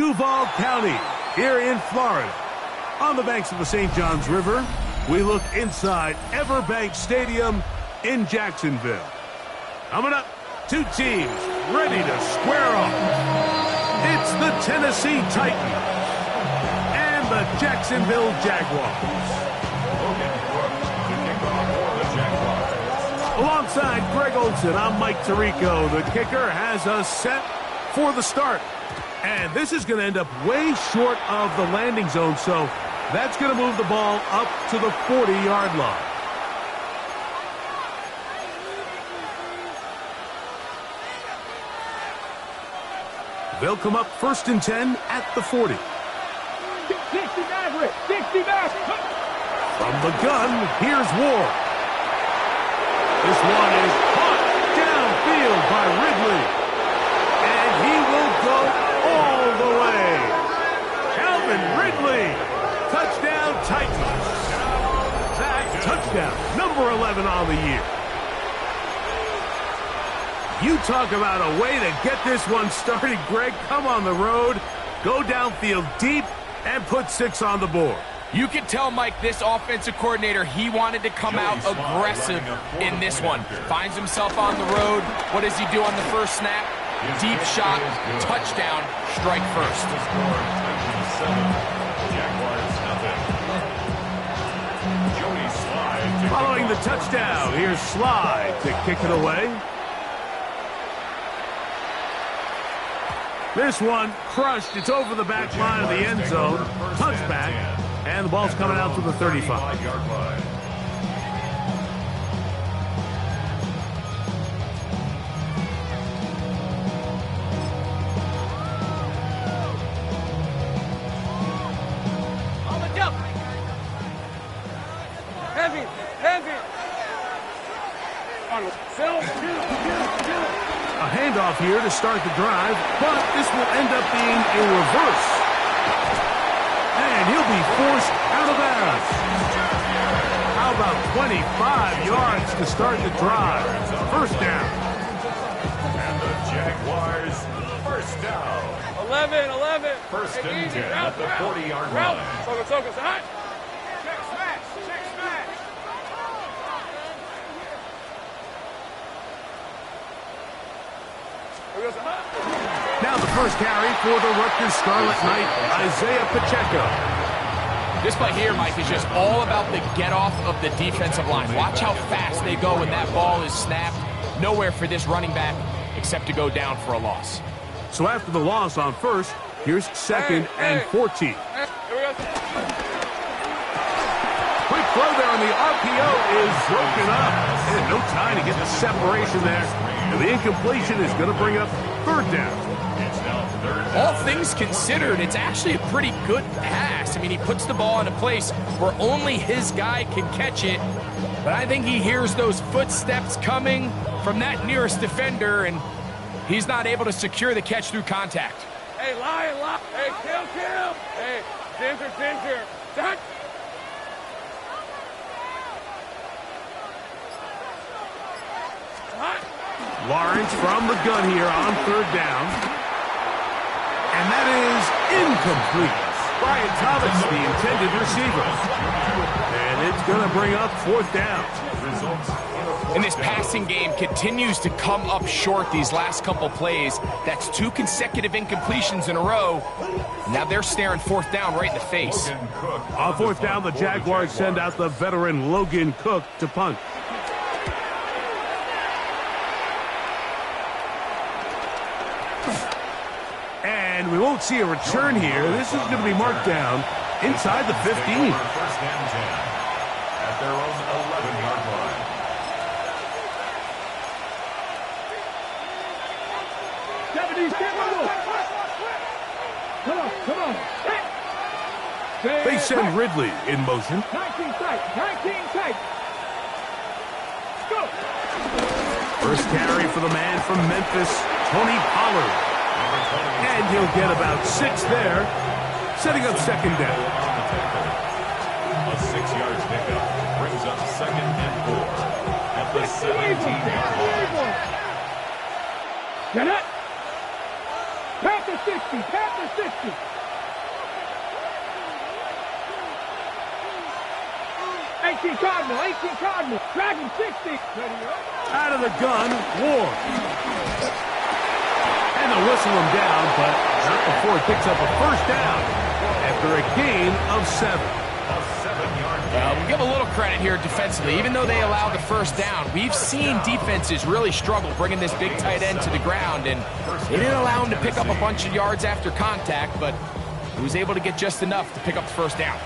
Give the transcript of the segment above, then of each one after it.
Duval County, here in Florida. On the banks of the St. Johns River, we look inside Everbank Stadium in Jacksonville. Coming up, two teams ready to square off. It's the Tennessee Titans and the Jacksonville Jaguars. Alongside Greg Olson, I'm Mike Tirico. The kicker has us set for the start. And this is going to end up way short of the landing zone, so that's going to move the ball up to the 40-yard line. They'll come up 1st and 10 at the 40. 60 Maverick, 60 Maverick. From the gun, here's Ward. This one is caught downfield by Ridley. And he will go all the way. Calvin Ridley. Touchdown Titans. That touchdown, number 11 on the year. You talk about a way to get this one started, Greg. Come on the road, go downfield deep, and put 6 on the board. You can tell, Mike, this offensive coordinator, he wanted to come out aggressive in this one. Finds himself on the road. What does he do on the first snap? Deep shot, touchdown, strike first. Following the touchdown, here's Slide to kick it away. This one crushed. It's over the back line of the end zone. Touchback. And the ball's coming out to the 35. On the jump. Heavy. On the fill. A handoff here to start the drive, but this will end up being a reverse. And he'll be forced out of bounds. How about 25 yards to start the drive? First down. And the Jaguars, first down. 11. First and 10 at the 40-yard line. Focus, hot. Check smash. Now the first carry for the Rutgers Scarlet Knight, Isaiah Pacheco. This play here, Mike, is just all about the get-off of the defensive line. Watch how fast they go when that ball is snapped. Nowhere for this running back except to go down for a loss. So after the loss on first, here's 2nd and 14. Quick throw there on the RPO is broken up. And no time to get the separation there. And the incompletion is going to bring up 3rd down. All things considered, it's actually a pretty good pass. I mean, he puts the ball in a place where only his guy can catch it. But I think he hears those footsteps coming from that nearest defender, and he's not able to secure the catch through contact. Hey, lie. Hey, kill. Hey, ginger. Done. Lawrence from the gun here on 3rd down. And that is incomplete. Brian Thomas, the intended receiver. And it's going to bring up 4th down. And this passing game continues to come up short these last couple plays. That's 2 consecutive incompletions in a row. Now they're staring 4th down right in the face. On 4th down, the Jaguars send out the veteran Logan Cook to punt. And we won't see a return here. This is going to be marked down inside the 15. First and 10 at their own 11-yard line. Come on. They send Ridley in motion. 19 tight. Go. First carry for the man from Memphis, Tony Pollard. And he'll get about 6 there, setting up 2nd down. A 6-yard pickup brings up 2nd and 4 at the 17-yard line. Get it. Panther 60, Panther 60. Cardinal, Dragon 60. Out of the gun, Ward. And they'll whistle him down, but not before he picks up a first down after a gain of 7. We'll give a little credit here defensively. Even though they allowed the first down, we've seen defenses really struggle bringing this big tight end to the ground, and they didn't allow him to pick up a bunch of yards after contact, but he was able to get just enough to pick up the first down.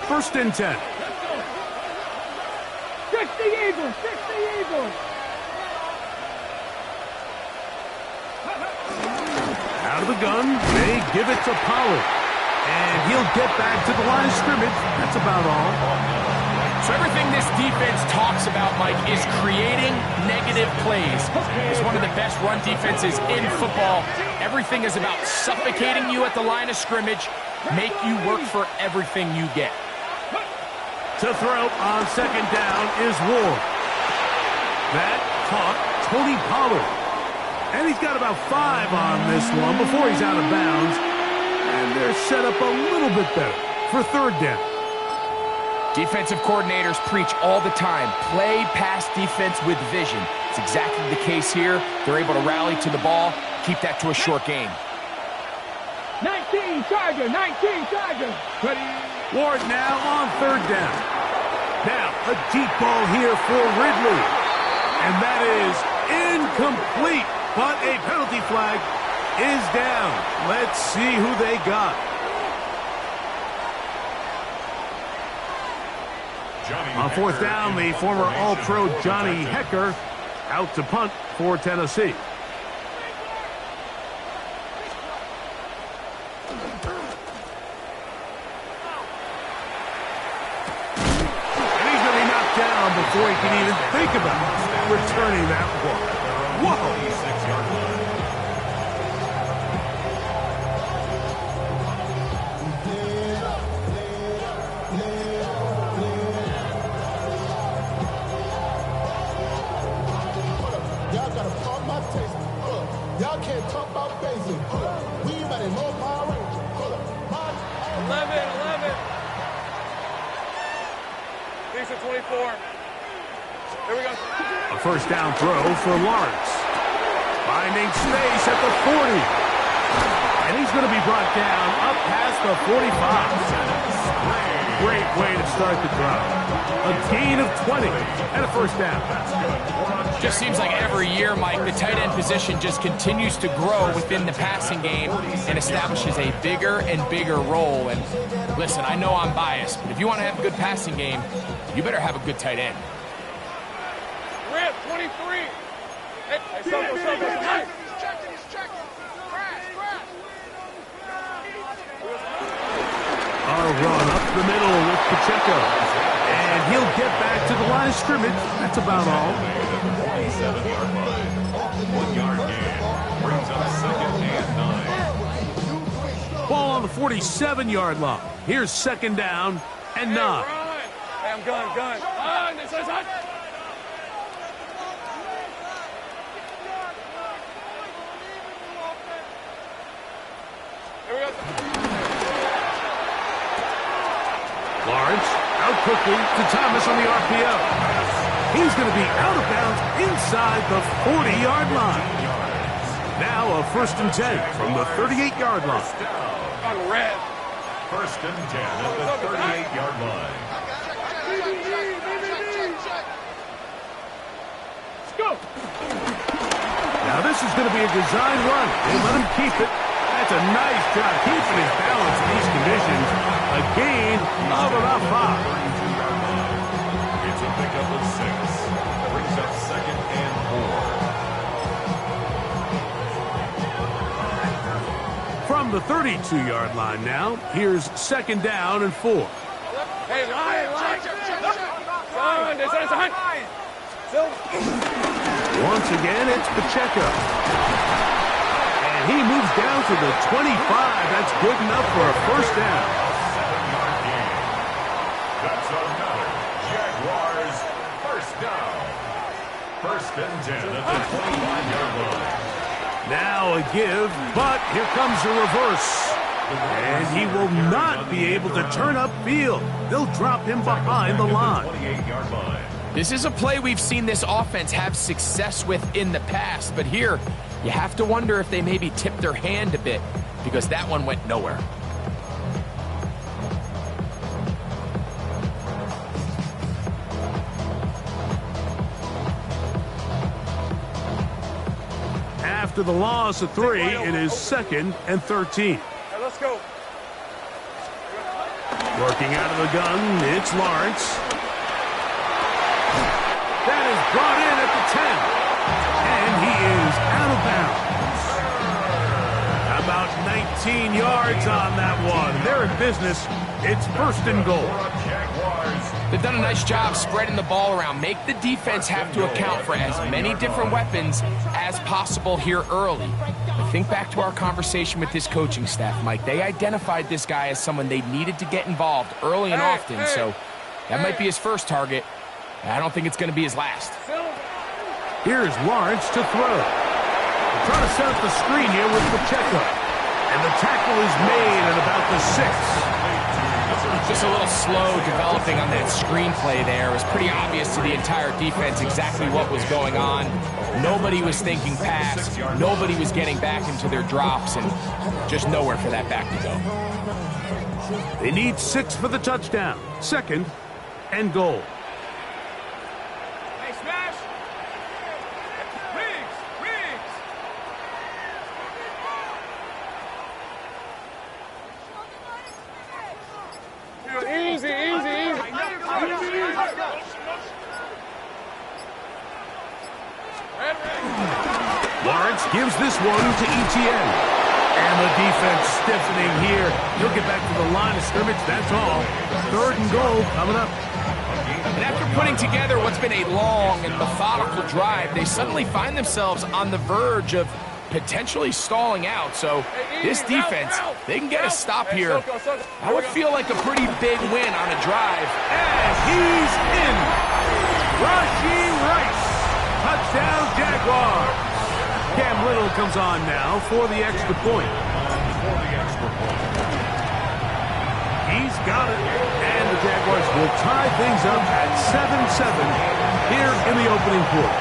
1st and 10. 60 Eagles, 60 Eagles. Out of the gun, they give it to Pollard. And he'll get back to the line of scrimmage. That's about all. So everything this defense talks about, Mike, is creating negative plays. It's one of the best run defenses in football. Everything is about suffocating you at the line of scrimmage, make you work for everything you get. To throw on 2nd down is Ward. That caught Tony Pollard. And he's got about 5 on this one before he's out of bounds. And they're set up a little bit better for 3rd down. Defensive coordinators preach all the time, play pass defense with vision. It's exactly the case here. They're able to rally to the ball, keep that to a short game. 19 Charger, 19 Charger. Ward now on 3rd down. Now a deep ball here for Ridley. And that is incomplete. But a penalty flag is down. Let's see who they got. On 4th down, the former All-Pro Johnny Hekker out to punt for Tennessee. And he's going to be knocked down before he can even think about returning that one. Whoa! Y'all can't talk about basic. We about to know Power Rangers. 11. These are 24. Here we go. A 1st down throw for Lawrence. Finding space at the 40. And he's going to be brought down up past the 45. Great way to start the drive. A gain of 20 and a 1st down. Just seems like every year, Mike, the tight end position just continues to grow within the passing game and establishes a bigger and bigger role. And listen, I know I'm biased, but if you want to have a good passing game, you better have a good tight end. Rip, 23. Hey, Soto. A run up the middle with Pacheco. And he'll get back to the line of scrimmage. That's about all. 47-yard line. 1-yard gain. Brings up 2nd and 9. Ball on the 47-yard line. Here's 2nd down and 9. Hey, I'm gun. This is hot. Here we go. Lawrence out quickly to Thomas on the RPO. He's going to be out of bounds inside the 40-yard line. Now a 1st and 10 from the 38-yard line. On red. 1st and 10 at the 38-yard line. Let's go. Now this is going to be a design run. They let him keep it. That's a nice job keeping his balance in these conditions. A gain of about 5. It's a pickup of 6. Brings up 2nd and 4. From the 32-yard line now, here's 2nd down and 4. Hey, line. Son, this is hot. Once again, it's Pacheco. And he moves down to the 25. That's good enough for a 1st down. 7-yard gain. That's another Jaguars 1st down. 1st and 10 at the 25-yard line. Now a give, but here comes the reverse. And he will not be able to turn upfield. They'll drop him behind the line. This is a play we've seen this offense have success with in the past, but here you have to wonder if they maybe tipped their hand a bit because that one went nowhere. After the loss of 3, it is 2nd and 13. Hey, let's go. Working out of the gun, it's Lawrence. That is brought in at the 10. And he is out of bounds. About 19 yards on that one. They're in business. It's 1st and goal. They've done a nice job spreading the ball around. Make the defense have to account for as many different weapons as possible here early. But think back to our conversation with this coaching staff, Mike. They identified this guy as someone they needed to get involved early and often, so that might be his first target. I don't think it's going to be his last. Here's Lawrence to throw. They're trying to set up the screen here with Pacheco. And the tackle is made at about the 6. Just a little slow developing on that screenplay there. It was pretty obvious to the entire defense exactly what was going on. Nobody was thinking pass. Nobody was getting back into their drops, and just nowhere for that back to go. They need 6 for the touchdown. 2nd and goal. Hey, smash. Riggs. Easy. Lawrence gives this one to Etienne. And the defense stiffening here. He'll get back to the line of scrimmage, that's all. 3rd and goal coming up. And after putting together what's been a long and methodical drive, they suddenly find themselves on the verge of potentially stalling out. So this defense, they can get a stop here. That would feel like a pretty big win on a drive. And he's in. Rashee Rice. Touchdown, Jaguars. Cam Little comes on now for the extra point. He's got it. And the Jaguars will tie things up at 7-7 here in the opening quarter.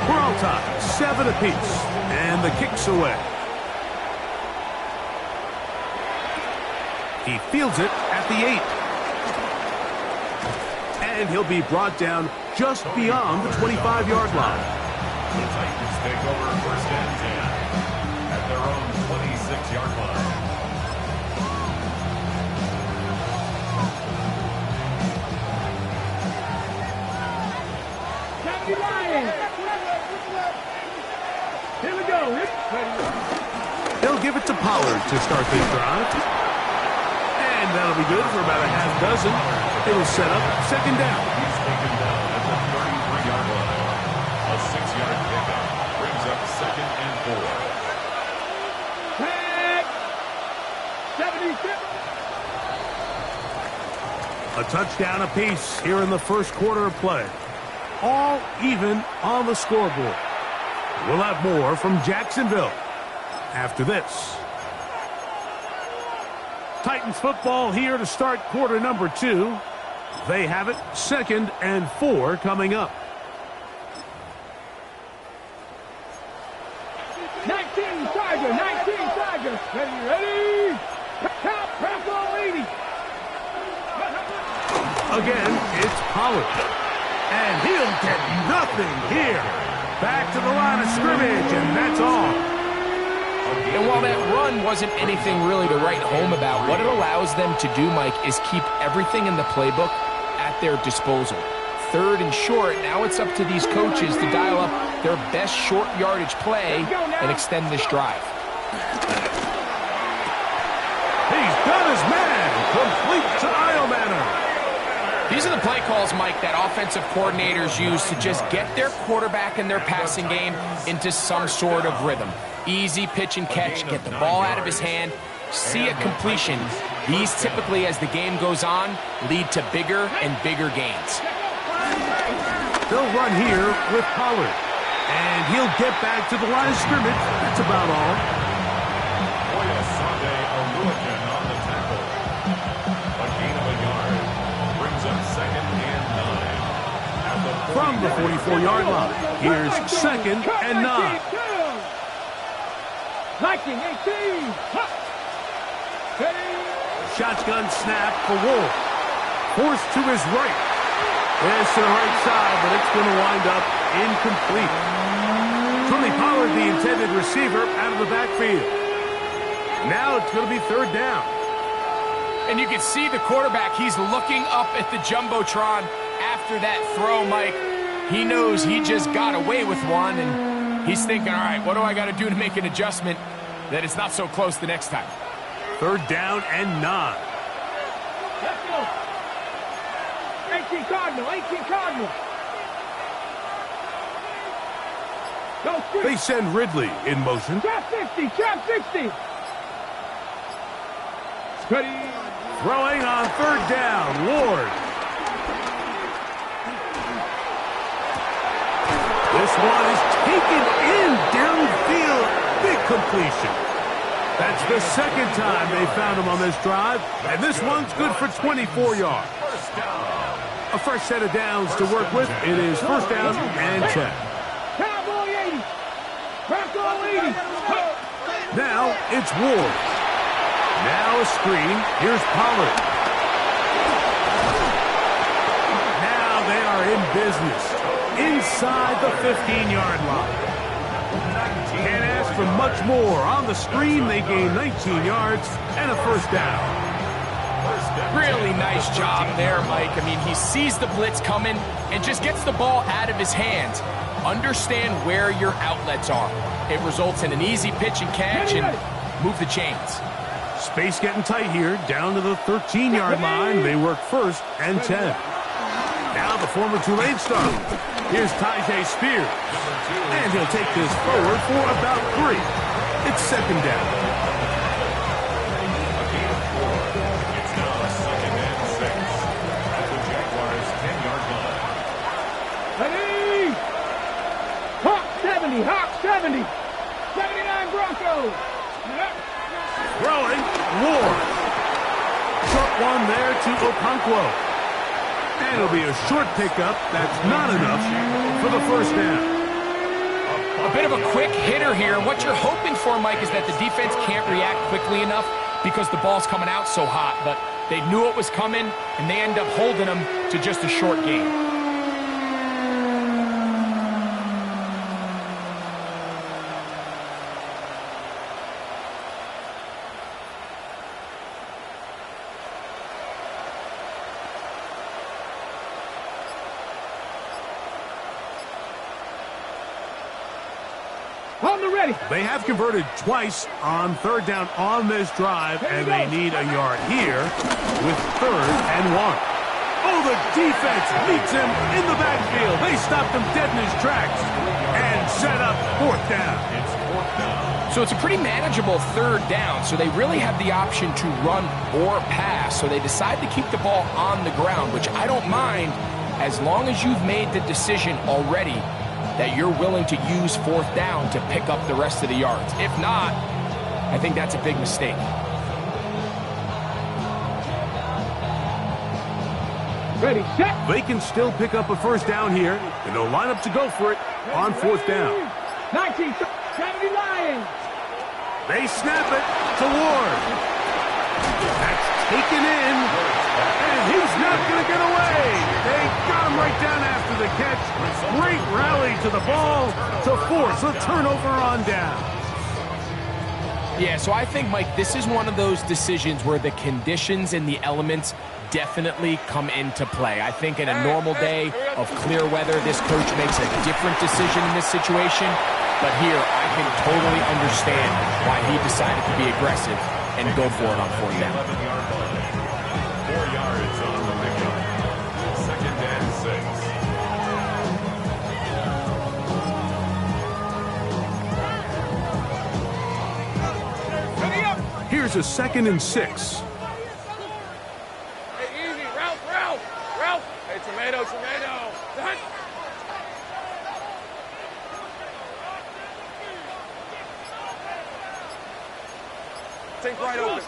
We're all tied, 7 apiece. And the kick's away. He fields it at the 8. And he'll be brought down just beyond the 25-yard line. The Titans take over 1st and 10 at their own 26-yard line. Here we go. They'll give it to Pollard to start this drive. And that'll be good for about a half dozen. It'll set up 2nd down. He's taken down at the 33-yard line. A 6-yard pickup brings up 2nd and 4. A touchdown apiece here in the first quarter of play. All even on the scoreboard. We'll have more from Jacksonville after this. Titans football here to start quarter number 2. They have it 2nd and 4 coming up. 19 Tiger. Ready. Press on 80. Again, it's Pollard. And he'll get nothing here. Back to the line of scrimmage, and that's all. And while that run wasn't anything really to write home about, what it allows them to do, Mike, is keep everything in the playbook at their disposal. 3rd and short, now it's up to these coaches to dial up their best short yardage play and extend this drive. He's done his man. Complete to Io Manor. These are the play calls, Mike, that offensive coordinators use to just get their quarterback and their passing game into some sort of rhythm. Easy pitch and catch, get the ball out of his hand, see a completion. These typically, as the game goes on, lead to bigger and bigger gains. They'll run here with Pollard. And he'll get back to the line of scrimmage. That's about all. Sunday Arulican on the tackle. A gain of a yard. Brings up 2nd and 9. From the 44-yard line, here's 2nd and 9. Viking 18. Shotgun snap for Wolf. Forced to his right. It's to the right side, but it's going to wind up incomplete. Tony Pollard, the intended receiver, out of the backfield. Now it's going to be 3rd down. And you can see the quarterback, he's looking up at the Jumbotron after that throw, Mike. He knows he just got away with one, and he's thinking, all right, what do I got to do to make an adjustment that it's not so close the next time? 3rd down and 9. Let's go. 18 Cardinal, 18 Cardinal. Go, They send Ridley in motion. Trap 60, trap 60. Ready. Throwing on 3rd down, Ward. This one is taken in downfield. Big completion. That's the 2nd time they found him on this drive, and this one's good for 24 yards. A fresh set of downs to work with. It is 1st down and 10. Cowboy 80. Cowboy 80. Now it's Ward. Now a screen. Here's Pollard. Now they are in business. Inside the 15-yard line. Can't ask for much more. On the screen, they gain 19 yards and a 1st down. Really nice job there, Mike. I mean, he sees the blitz coming and just gets the ball out of his hands. Understand where your outlets are. It results in an easy pitch and catch and move the chains. Space getting tight here. Down to the 13-yard line. They work 1st and 10. Now the former Tulane star. Here's Tyjae Spears. And he'll take this forward for about 3. It's 2nd down. A gain of 4. It's now 2nd and 6. At the Jaguars' 10-yard line. Ready. Hawk 70, Hawk 70. 79 Broncos. Throwing, Ward. Short one there to Okonkwo. And it'll be a short pickup. That's not enough for the 1st down. A bit of a quick hitter here. What you're hoping for, Mike, is that the defense can't react quickly enough because the ball's coming out so hot. But they knew it was coming, and they end up holding them to just a short gain. On the ready. They have converted twice on 3rd down on this drive, and they need a yard here with 3rd and 1. Oh, the defense meets him in the backfield. They stopped him dead in his tracks and set up 4th down. It's 4th down. So it's a pretty manageable 3rd down, so they really have the option to run or pass. So they decide to keep the ball on the ground, which I don't mind as long as you've made the decision already that you're willing to use 4th down to pick up the rest of the yards. If not, I think that's a big mistake. Ready, set. They can still pick up a 1st down here, and they'll line up to go for it on 4th down. 1970 Lions. They snap it to Ward. That's taken in, and he's not going to get away. They got him right down after the catch. Great rally to the ball to force a turnover on down. Yeah, so I think, Mike, this is one of those decisions where the conditions and the elements definitely come into play. I think in a normal day of clear weather, this coach makes a different decision in this situation. But here, I can totally understand why he decided to be aggressive and go for it on 4th down. 11-yard line. 4 yards on the pickup. 2nd and 6. Here's a 2nd and 6. Hey, easy. Ralph. Hey, tomato. Sink right open.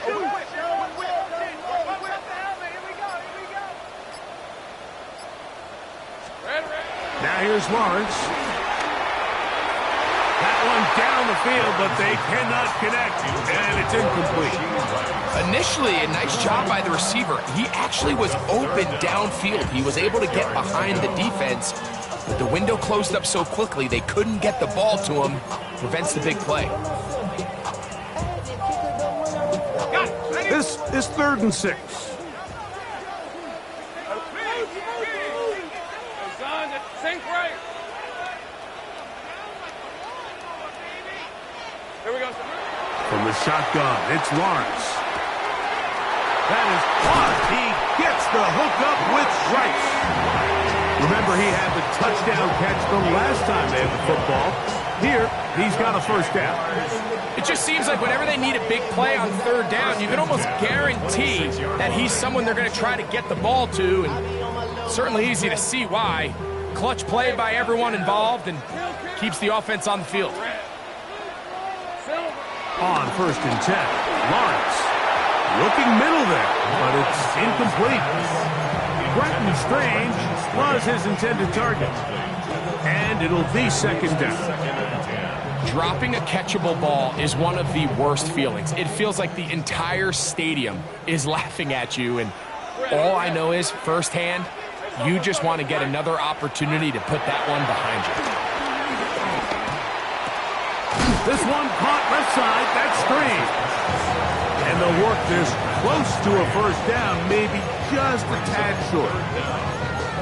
Now here's Lawrence. That one down the field, but they cannot connect, and it's incomplete. Initially, a nice job by the receiver. He actually was open downfield. He was able to get behind the defense, but the window closed up so quickly they couldn't get the ball to him. Prevents the big play. This is 3rd and 6. Sink right. Here we go. From the shotgun, it's Lawrence. That is caught. He gets the hook up with stripes. Remember, he had the touchdown catch the last time they had the football. Here, he's got a first down. It just seems like whenever they need a big play on 3rd down, you can almost guarantee that he's someone they're going to try to get the ball to, and certainly easy to see why. Clutch play by everyone involved and keeps the offense on the field. On 1st and 10, Lawrence looking middle there, but it's incomplete. Brenton Strange was his intended target, and it'll be 2nd down. Dropping a catchable ball is one of the worst feelings. It feels like the entire stadium is laughing at you, and all I know is firsthand, you just want to get another opportunity to put that one behind you. This one caught left side, that's Strange. And they'll work this close to a first down, maybe just a tad short.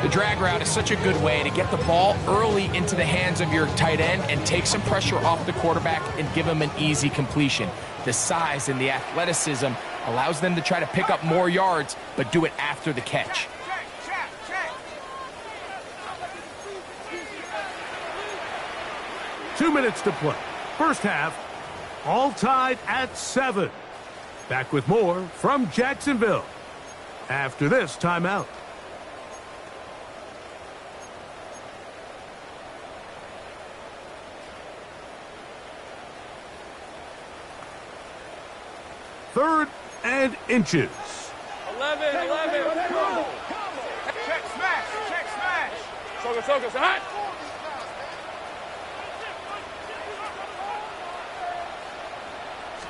The drag route is such a good way to get the ball early into the hands of your tight end and take some pressure off the quarterback and give him an easy completion. The size and the athleticism allows them to try to pick up more yards, but do it after the catch. Two minutes to play. First half, all tied at 7. Back with more from Jacksonville after this timeout. Third and inches. 11. Check smash. Soka, hot.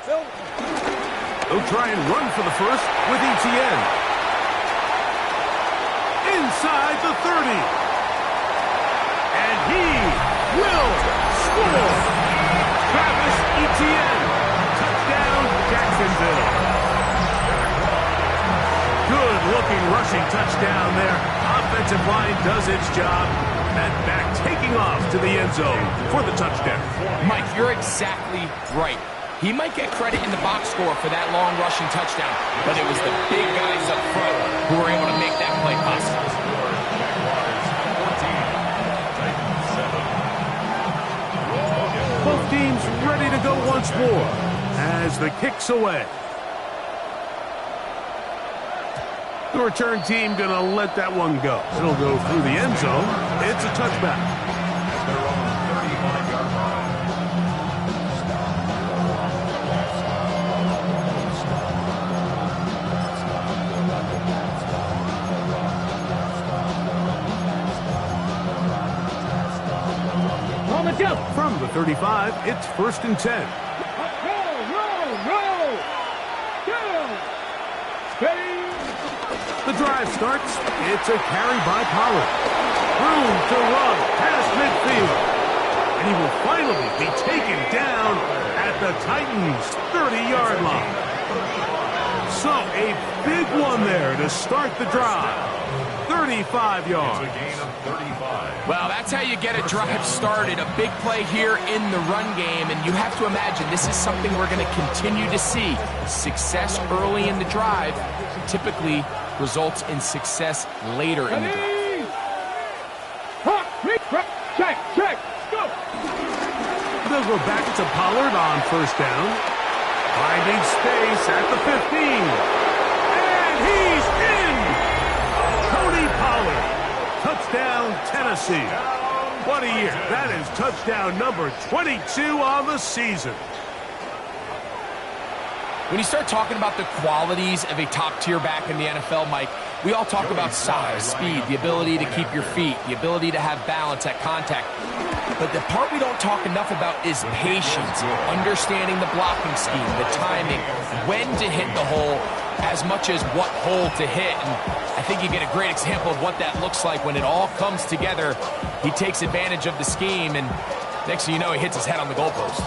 They'll try and run for the first with ETN. Inside the 30. And he will score. Travis Etienne. Touchdown, Jacksonville. Good-looking rushing touchdown there. Offensive line does its job. And back taking off to the end zone for the touchdown. Mike, you're exactly right. He might get credit in the box score for that long rushing touchdown, but it was the big guys up front who were able to make that play possible. Both teams ready to go once more as the kick's away. The return team going to let that one go. It'll go through the end zone. It's a touchback. They're on the 35-yard line. On the jump from the 35, it's 1st and 10. The drive starts. It's a carry by Pollard. Room to run past midfield. And he will finally be taken down at the Titans' 30-yard line. So a big one there to start the drive. 35 yards. It's a gain of 35. Well, that's how you get a drive started. A big play here in the run game, and you have to imagine this is something we're going to continue to see. Success early in the drive typically results in success later in the drive. Check. Go. They'll go back to Pollard on 1st down. Finding space at the 15. And he's in! Tony Pollard. Touchdown, Tennessee. What a year. That is touchdown number 22 on the season. When you start talking about the qualities of a top-tier back in the NFL, Mike, we all talk about size, speed, the ability to keep your feet, the ability to have balance at contact. But the part we don't talk enough about is patience, understanding the blocking scheme, the timing, when to hit the hole, as much as what hole to hit. And I think you get a great example of what that looks like when it all comes together. He takes advantage of the scheme, and next thing you know, he hits his head on the goalpost.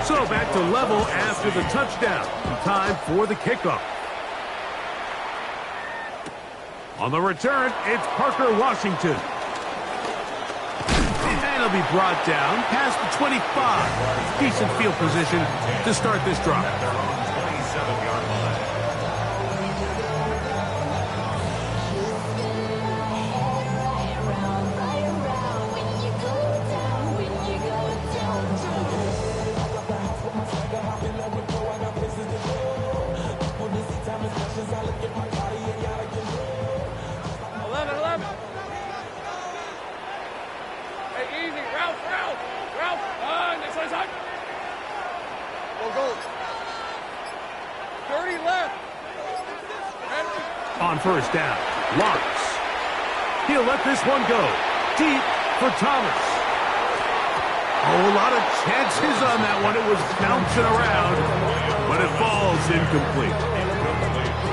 So back to level after the touchdown. Time for the kickoff. On the return, it's Parker Washington. And he'll be brought down past the 25. Decent field position to start this drive. 27-yard line. On first down, Lawrence. He'll let this one go. Deep for Thomas. Oh, a lot of chances on that one. It was bouncing around, but it falls incomplete.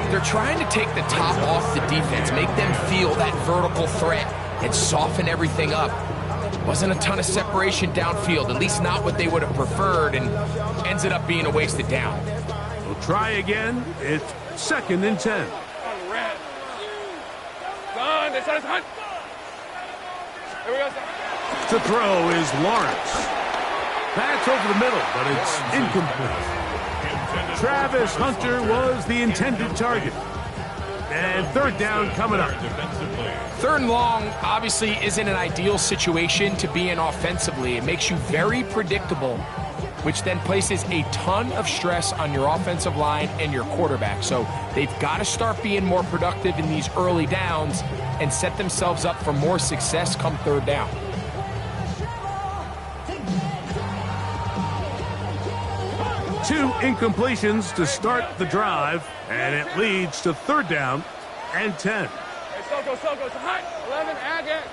They're trying to take the top off the defense, make them feel that vertical threat, and soften everything up. Wasn't a ton of separation downfield, at least not what they would have preferred, and ends it up being a wasted down. We'll try again. It's 2nd and 10. To throw is Lawrence. That's over the middle, but it's incomplete. Travis Hunter was the intended target. And 3rd down coming up. 3rd and long obviously isn't an ideal situation to be in offensively. It makes you very predictable, which then places a ton of stress on your offensive line and your quarterback. So they've got to start being more productive in these early downs and set themselves up for more success come 3rd down. Two incompletions to start the drive, and it leads to 3rd down and 10. Hey, Soko, it's hot. 11, Agate.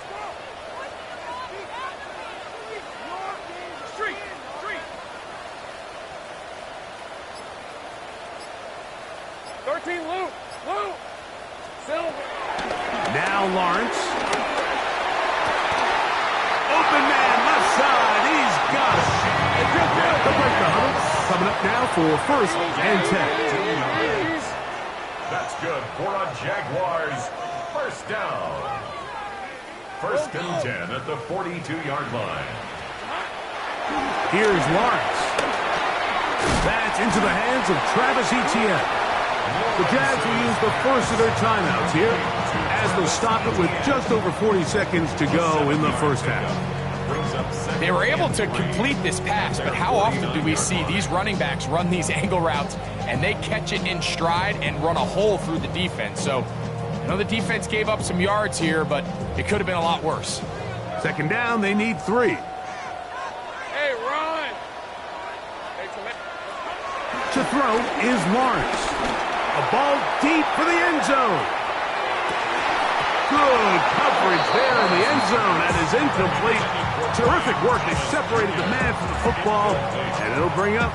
Street. 13, Lou. Silver. Now Lawrence. Open man, left side. He's got it. The break the huddle. Coming up now for 1st and 10. That's good for a Jaguars 1st down. 1st and 10 at the 42-yard line. Here's Lawrence. That's into the hands of Travis Etienne. The Jags will use the first of their timeouts here as they'll stop it with just over 40 seconds to go in the first half. They were able to complete this pass, but how often do we see these running backs run these angle routes and they catch it in stride and run a hole through the defense? So, I know the defense gave up some yards here, but it could have been a lot worse. 2nd down, they need 3. Hey, run! To throw is Lawrence. A ball deep for the end zone. Good coverage there in the end zone. That is incomplete. Terrific work. They separated the man from the football, and it'll bring up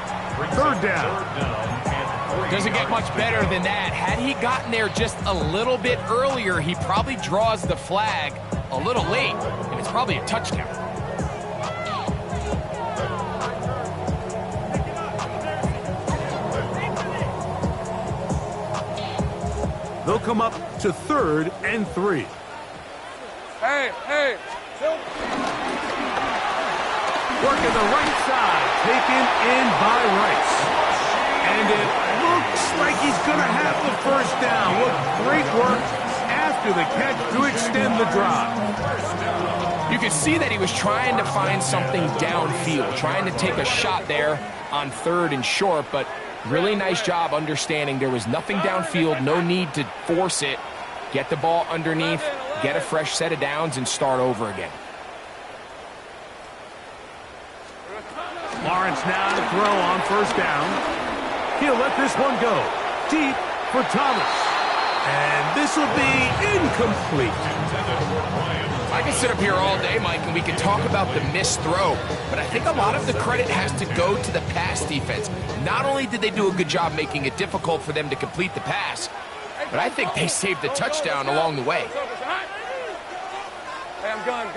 3rd down. Doesn't get much better than that. Had he gotten there just a little bit earlier, he probably draws the flag a little late, and it's probably a touchdown. They'll come up to 3rd and 3. Hey. Working the right side, taken in by Rice. And it looks like he's going to have the 1st down. What great work after the catch to extend the drive. You could see that he was trying to find something downfield, trying to take a shot there on 3rd and short, but really nice job understanding there was nothing downfield, no need to force it. Get the ball underneath, get a fresh set of downs, and start over again. Lawrence now to throw on first down. He'll let this one go. Deep for Thomas. And this will be incomplete. I can sit up here all day, Mike, and we can talk about the missed throw, but I think a lot of the credit has to go to the pass defense. Not only did they do a good job making it difficult for them to complete the pass, but I think they saved the touchdown along the way. Hey, I'm gun.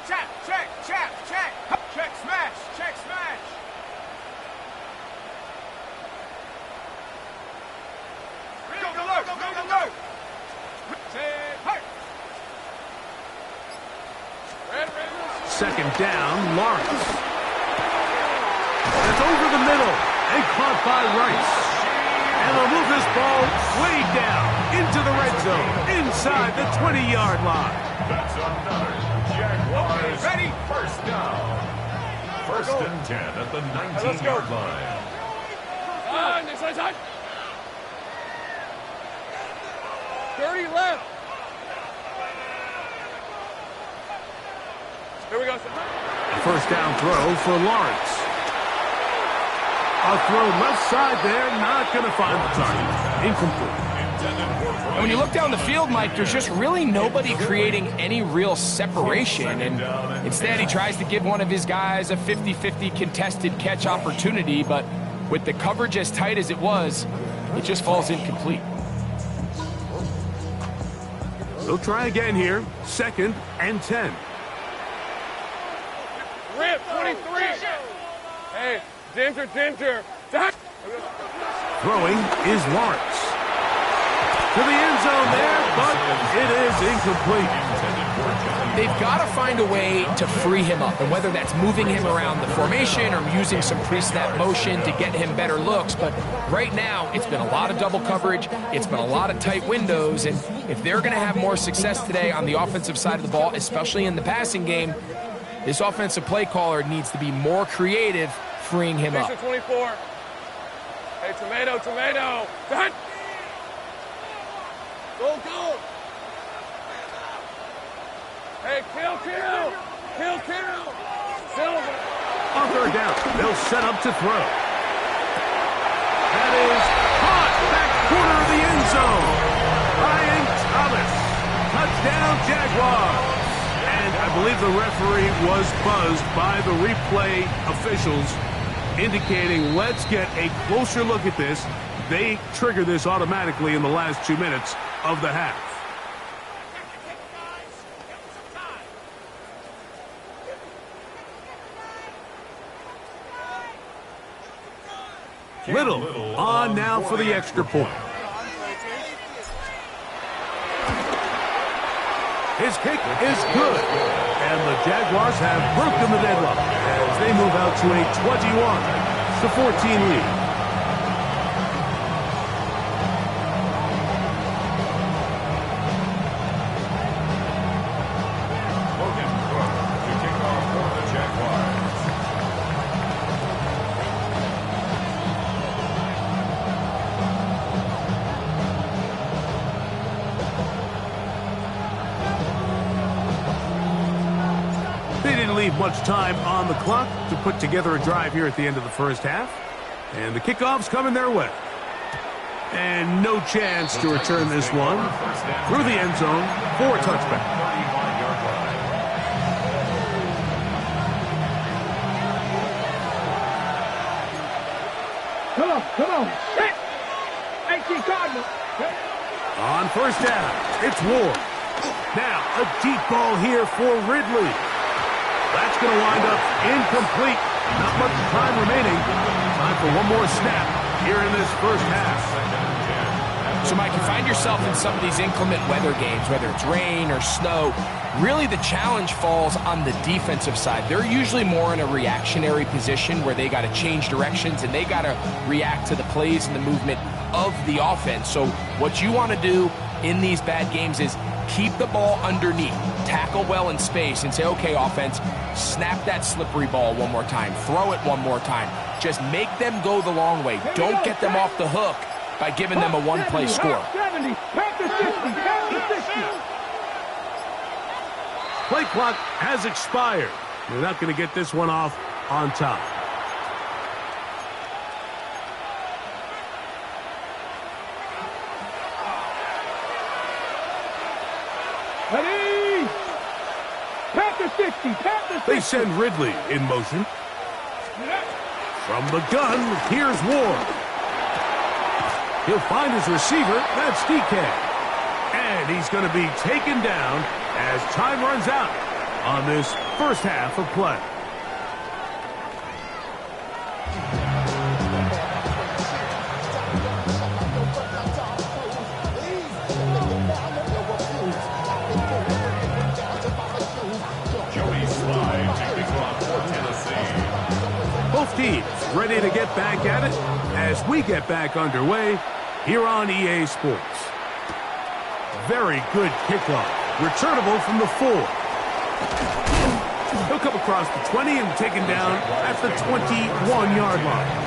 Check, smash. Go. Second down, Lawrence. It's over the middle and caught by Rice. And they'll move this ball way down into the red zone, inside the 20-yard line. That's another Jaguars Ready? first down. First and 10 at the 19-yard line. This side. 30 left. Here we go. A first down throw for Lawrence. A throw left side there, not going to find the target. Incomplete. And when you look down the field, Mike, there's just really nobody creating any real separation. And instead, he tries to give one of his guys a 50-50 contested catch opportunity. But with the coverage as tight as it was, it just falls incomplete. They'll try again here. Second and 10. Rip, 23. Hey, Ginger. Throwing is Lawrence. To the end zone there, but it is incomplete. They've got to find a way to free him up, and whether that's moving him around the formation or using some pre-snap motion to get him better looks. But right now, it's been a lot of double coverage. It's been a lot of tight windows, and if they're going to have more success today on the offensive side of the ball, especially in the passing game, this offensive play caller needs to be more creative, freeing him up. 24. Hey, tomato. Go. Hey, kill. Silver. On third down, they'll set up to throw. That is caught back corner of the end zone. Ryan Thomas. Touchdown, Jaguars. And I believe the referee was buzzed by the replay officials, indicating let's get a closer look at this. They trigger this automatically in the last 2 minutes of the half. Little on now for the extra point. His kick is good. And the Jaguars have broken the deadlock as they move out to a 21-14 lead. Much time on the clock to put together a drive here at the end of the first half. And the kickoff's coming their way. And no chance to return this one through the end zone for a touchback. Come on. AC Cardinal. On first down, it's Ward. Now, a deep ball here for Ridley. That's going to wind up incomplete. Not much time remaining. Time for one more snap here in this first half. So, Mike, you find yourself in some of these inclement weather games, whether it's rain or snow. Really, the challenge falls on the defensive side. They're usually more in a reactionary position where they got to change directions and they got to react to the plays and the movement of the offense. So what you want to do in these bad games is keep the ball underneath, tackle well in space, and say, okay, offense, snap that slippery ball one more time, throw it one more time. Just make them go the long way. Don't get them off the hook by giving them a one-play score. 70, back to 60, back to 60. Play clock has expired. They're not going to get this one off on top. Ready? Panther 60, Panther 60. They send Ridley in motion. From the gun, here's Ward. He'll find his receiver. That's DK. And he's going to be taken down as time runs out on this first half of play. Joey Slye taking off for Tennessee. Both teams ready to get back at it as we get back underway here on EA Sports. Very good kickoff. Returnable from the 4. He'll come across the 20 and taken down at the 21-yard line.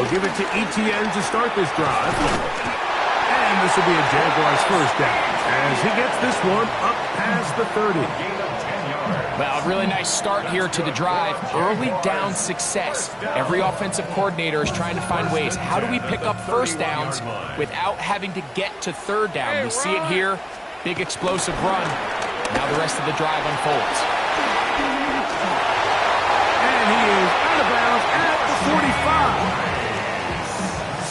They'll give it to Etienne to start this drive. And this will be a Jaguars first down as he gets this one up past the 30. Well, a really nice start here to the drive. Early down success. Every offensive coordinator is trying to find ways. How do we pick up first downs without having to get to third down? We see it here. Big explosive run. Now the rest of the drive unfolds. And he is out of bounds at the 45.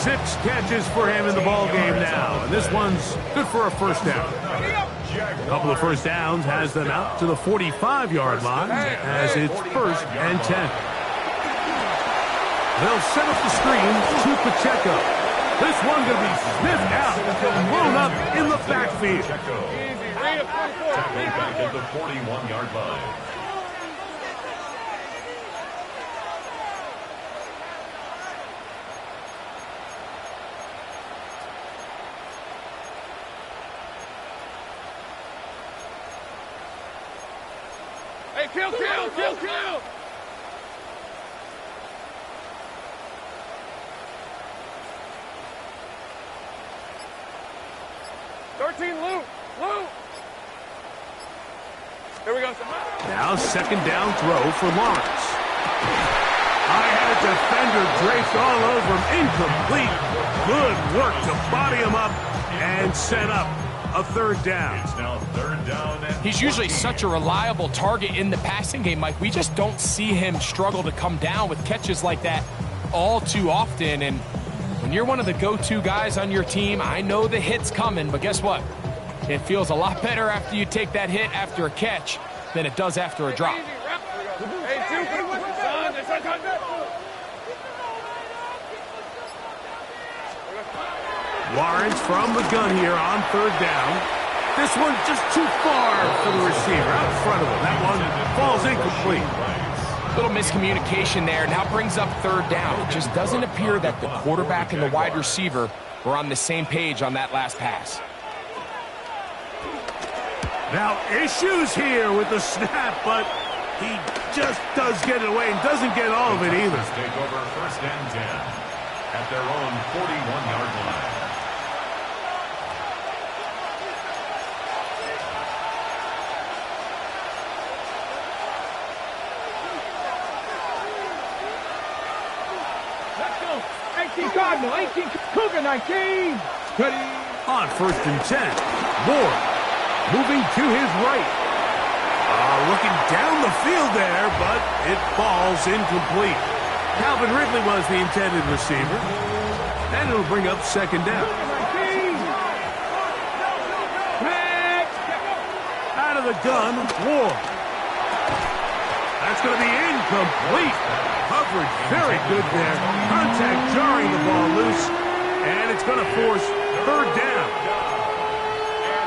6 catches for him in the ball game now. And this one's good for a first down. A couple of first downs has them out to the 45-yard line as it's 1st and 10. They'll set up the screen to Pacheco. This one going to be sniffed out and blown up in the backfield. Tackled back at the 41-yard line. Hey, kill! 13, Luke! Here we go. Now 2nd down throw for Lawrence. I had a defender draped all over him. Incomplete. Good work to body him up and set up a 3rd down. It's now 3rd down. He's usually such a reliable target in the passing game, Mike. We just don't see him struggle to come down with catches like that all too often. And when you're one of the go-to guys on your team, I know the hit's coming, but guess what? It feels a lot better after you take that hit after a catch than it does after a drop. Hey, 2, son. Lawrence from the gun here on 3rd down. This one just too far for the receiver out in front of him. That one falls incomplete. Little miscommunication there. Now brings up 3rd down. It just doesn't appear that the quarterback and the wide receiver were on the same page on that last pass. Now issues here with the snap, but he just does get it away and doesn't get all of it either. Take over 1st and 10 at their own 41-yard line. Let's go. 18 Cardinal, 18 Cougar, 19. Ready. On 1st and 10, Moore moving to his right. Looking down the field there, but it falls incomplete. Calvin Ridley was the intended receiver. And it'll bring up 2nd down. Out of the gun, Ward. That's going to be incomplete. Coverage very good there. Contact jarring the ball loose. And it's going to force 3rd down.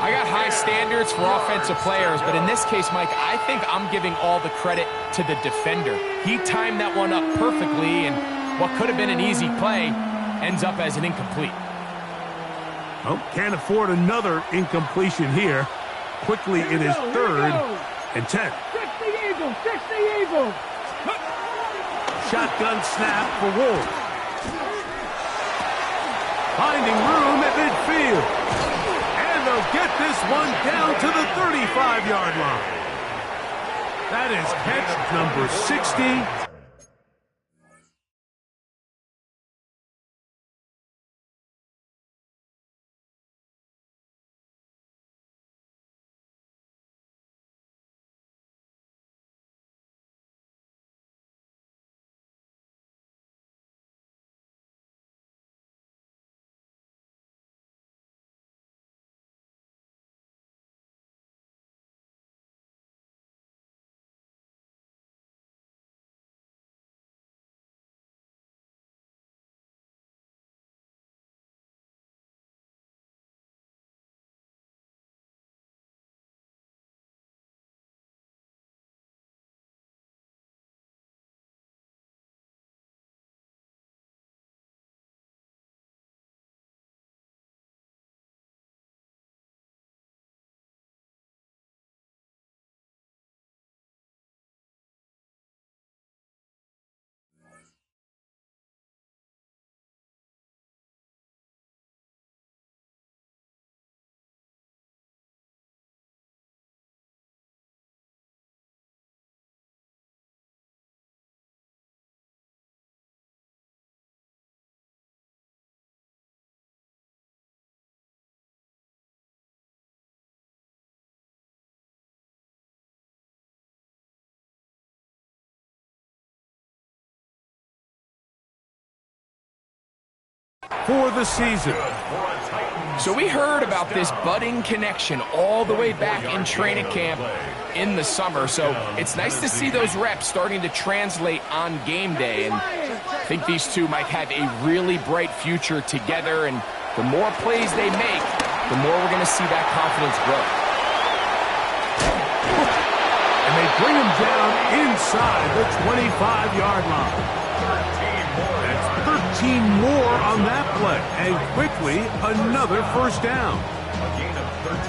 I got high standards for offensive players, but in this case, Mike, I think I'm giving all the credit to the defender. He timed that one up perfectly, and what could have been an easy play ends up as an incomplete. Oh, can't afford another incompletion here. Quickly it is 3rd and 10. 60 Eagles, 60 Eagles. Shotgun snap for Wolf. Finding room at midfield. And they'll get this one down to the 35-yard line. That is catch number 60. for the season. So we heard about this budding connection all the way back in training camp in the summer. So it's nice to see those reps starting to translate on game day. And I think these two might have a really bright future together. And the more plays they make, the more we're going to see that confidence grow. And they bring him down inside the 25-yard line. That's 13 more on that play, and quickly another first down.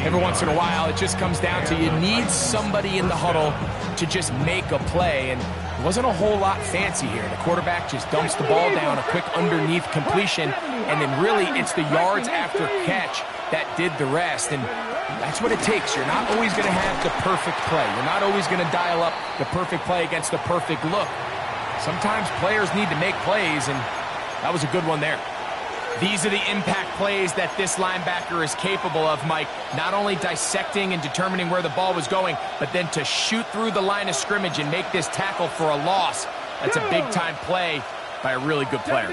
Every once in a while, it just comes down to you need somebody in the huddle to just make a play, and it wasn't a whole lot fancy here. The quarterback just dumps the ball down, a quick underneath completion, and then really it's the yards after catch that did the rest, and that's what it takes. You're not always going to have the perfect play. You're not always going to dial up the perfect play against the perfect look. Sometimes players need to make plays, and that was a good one there. These are the impact plays that this linebacker is capable of, Mike. Not only dissecting and determining where the ball was going, but then to shoot through the line of scrimmage and make this tackle for a loss. That's a big-time play by a really good player.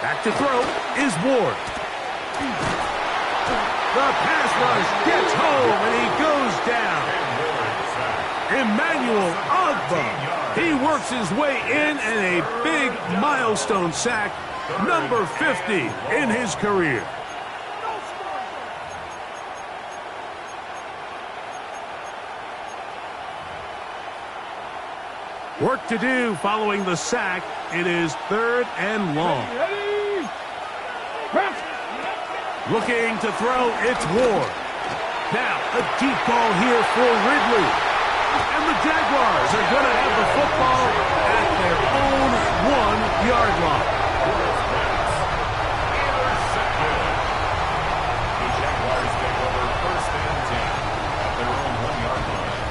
Back to throw is Ward. The pass rush gets home, and he goes down. Emmanuel Ogbah. He works his way in, and a big milestone sack, number 50 in his career. Work to do following the sack. It is 3rd and long. Looking to throw, it's Ward. Now, a deep ball here for Ridley. And the Jaguars are going to have the football at their own 1-yard line. The Jaguars take over 1st and 10 at their own 1-yard line.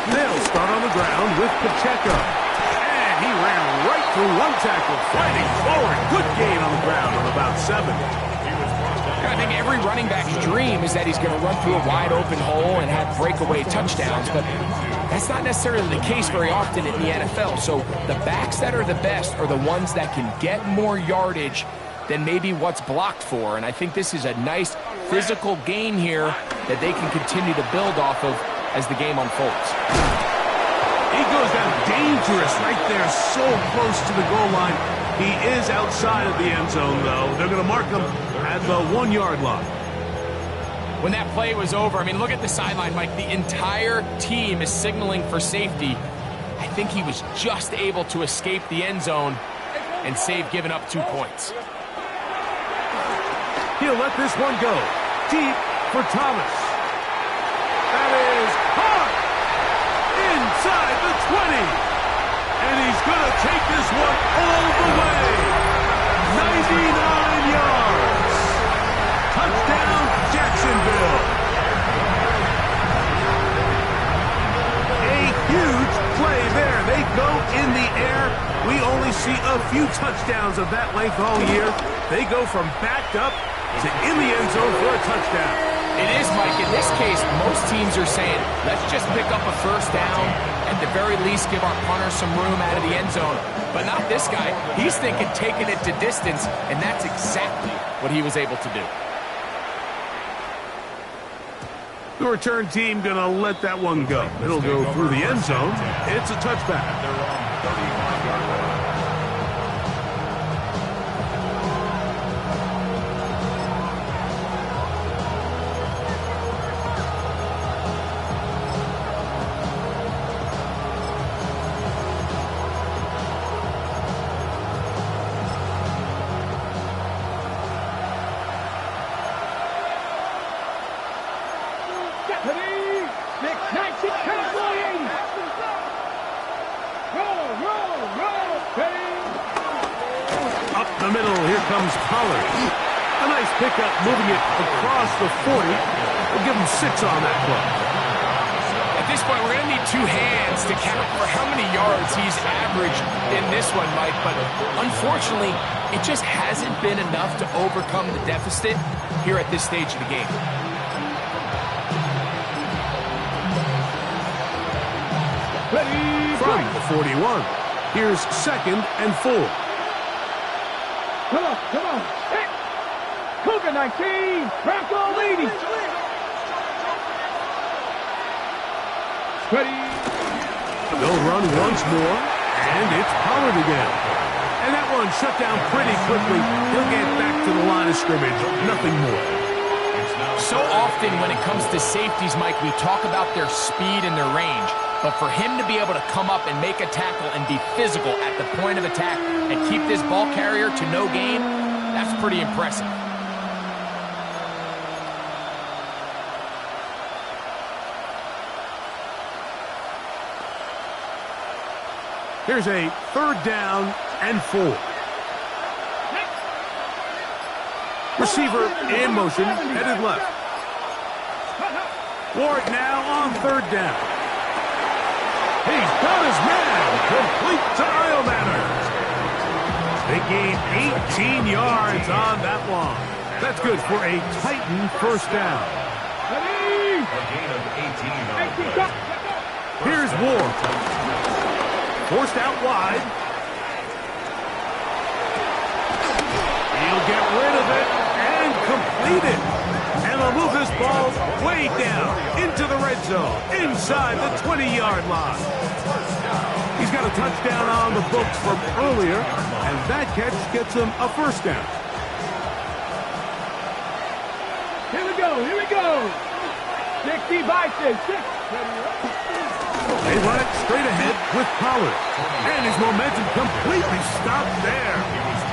They'll start on the ground with Pacheco. And he ran right through one tackle, fighting forward. Good gain on the ground of about 7. I think every running back's dream is that he's going to run through a wide open hole and have breakaway touchdowns, but that's not necessarily the case very often in the NFL. So the backs that are the best are the ones that can get more yardage than maybe what's blocked for. And I think this is a nice physical gain here that they can continue to build off of as the game unfolds. He goes down dangerous right there, so close to the goal line. He is outside of the end zone, though. They're going to mark him at the 1-yard line. When that play was over, I mean, look at the sideline, Mike. The entire team is signaling for safety. I think he was just able to escape the end zone and save giving up 2 points. He'll let this one go. Deep for Thomas. That is hard. Inside the 20. And he's going to take this one all the way. 99 yards. Touchdown, Jacksonville. A huge play there. They go in the air. We only see a few touchdowns of that length all year. They go from backed up to in the end zone for a touchdown. It is, Mike. In this case, most teams are saying, let's just pick up a first down, at the very least give our punter some room out of the end zone. But not this guy. He's thinking taking it to distance, and that's exactly what he was able to do. The return team going to let that one go. It'll go through the end zone. It's a touchback. They're on 35-yard line. the middle, here comes Pollard. A nice pickup, moving it across the 40. We'll give him 6 on that play. At this point, we're going to need 2 hands to count for how many yards he's averaged in this one, Mike. But unfortunately, it just hasn't been enough to overcome the deficit here at this stage of the game. From the 41, here's 2nd and 4. Come on, come on. Hey. Cougar 19, Bronco leading. Ready. They'll run once more, and it's Pollard again. And that one shut down pretty quickly. He'll get back to the line of scrimmage, nothing more. So often when it comes to safeties, Mike, we talk about their speed and their range. But for him to be able to come up and make a tackle and be physical at the point of attack and keep this ball carrier to no gain, that's pretty impressive. Here's a 3rd down and 4. Receiver in motion, headed left. Ward now on 3rd down. He's got his man, complete to Eilmatter. They gain 18 yards on that one. That's good for a Titan 1st down. Ready. A gain of 18 on the play. Here's Ward. Forced out wide. He'll get rid of it and complete it. And they'll move this ball way down into the red zone, inside the 20-yard line. He's got a touchdown on the books from earlier, and that catch gets him a 1st down. Here we go, here we go. 60 by 6. They run it straight ahead with Pollard. And his momentum completely stopped there.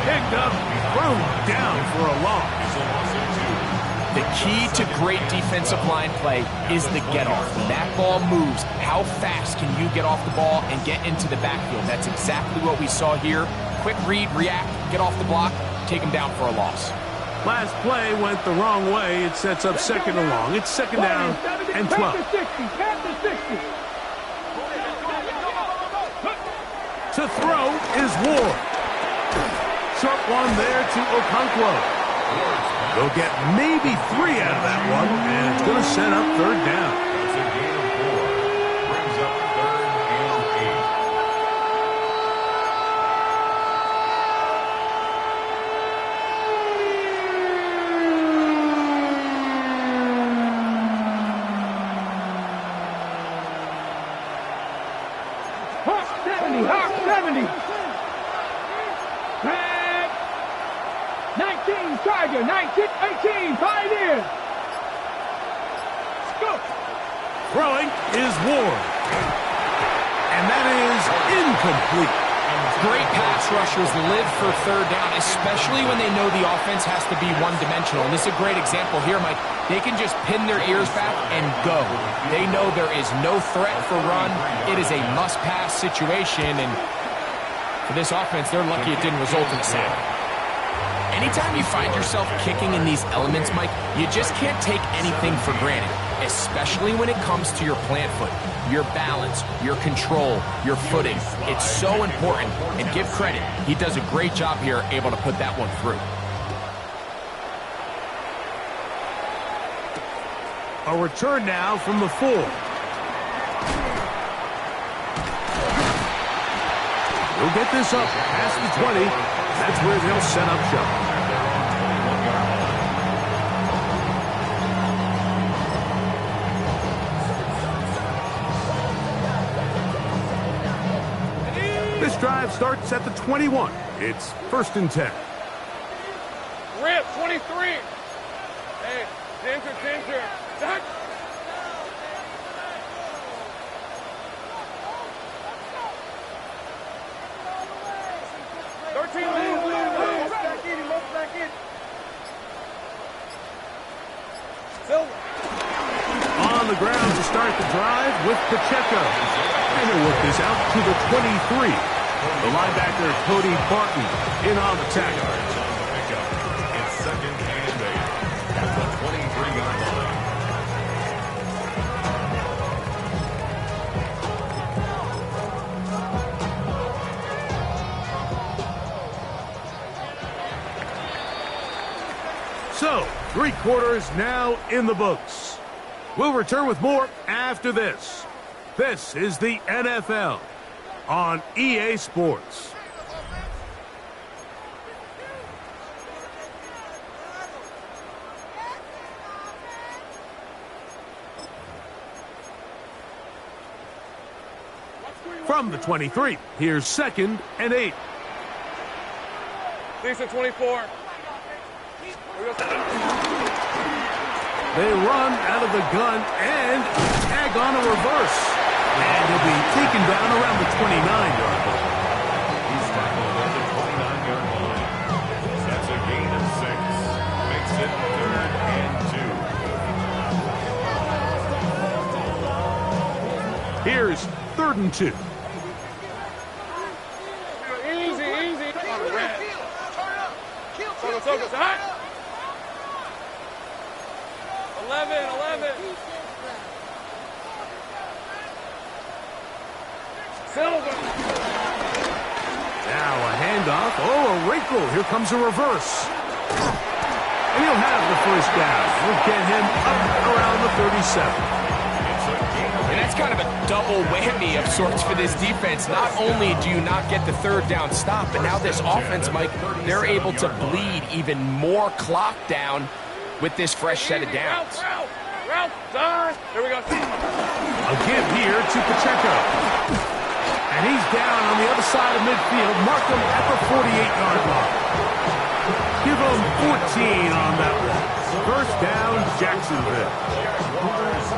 Picked up, thrown down for a loss. The key to great defensive line play is the get-off. When that ball moves, how fast can you get off the ball and get into the backfield? That's exactly what we saw here. Quick read, react, get off the block, take him down for a loss. Last play went the wrong way. It sets up 2nd and long. It's 2nd down and 12. To throw is Ward. Short one there to Okonkwo. They'll get maybe 3 out of that one, and it's going to set up 3rd down. That's a gain of 4. Brings up 3rd and 70, Hawk 70. 19, Tiger, 19, 18, Pioneer. Go. Throwing is Ward. And that is incomplete. Great pass rushers live for 3rd down, especially when they know the offense has to be one-dimensional. And this is a great example here, Mike. They can just pin their ears back and go. They know there is no threat for run. It is a must-pass situation, and for this offense, they're lucky it didn't result in a sack. Anytime you find yourself kicking in these elements, Mike, you just can't take anything for granted, especially when it comes to your plant foot, your balance, your control, your footing. It's so important, and give credit. He does a great job here, able to put that one through. A return now from the 4. He'll get this up past the 20. That's where they'll set up shop. This drive starts at the 21. It's 1st and 10. Rip, 23. Hey, Ginger. Duck. On the ground to start the drive with Pacheco. And he'll work this out to the 23. The linebacker, Cody Barton, in on the tackle. It's 2nd and 8 at the 23-yard line. So, 3 quarters now in the books. We'll return with more after this. This is the NFL on EA Sports. From the 23, here's 2nd and 8. Decent 24. They run out of the gun and tag on a reverse. And he'll be taken down around the 29-yard line. He's tackled at the 29-yard line. That's a gain of 6. Makes it 3rd and 2. Here's 3rd and 2. Easy. Focus. Hot. 11. Silver. Now a handoff. Oh, a wrinkle. Here comes a reverse. And he'll have the first down. We'll get him up around the 37. And that's kind of a double whammy of sorts for this defense. Not only do you not get the 3rd down stop, but now this offense, Mike, they're able to bleed even more clock down with this fresh set of downs. Route, done. Here we go. A give here to Pacheco. And he's down on the other side of midfield. Mark him at the 48-yard line. Give him 14 on that one. First down, Jacksonville.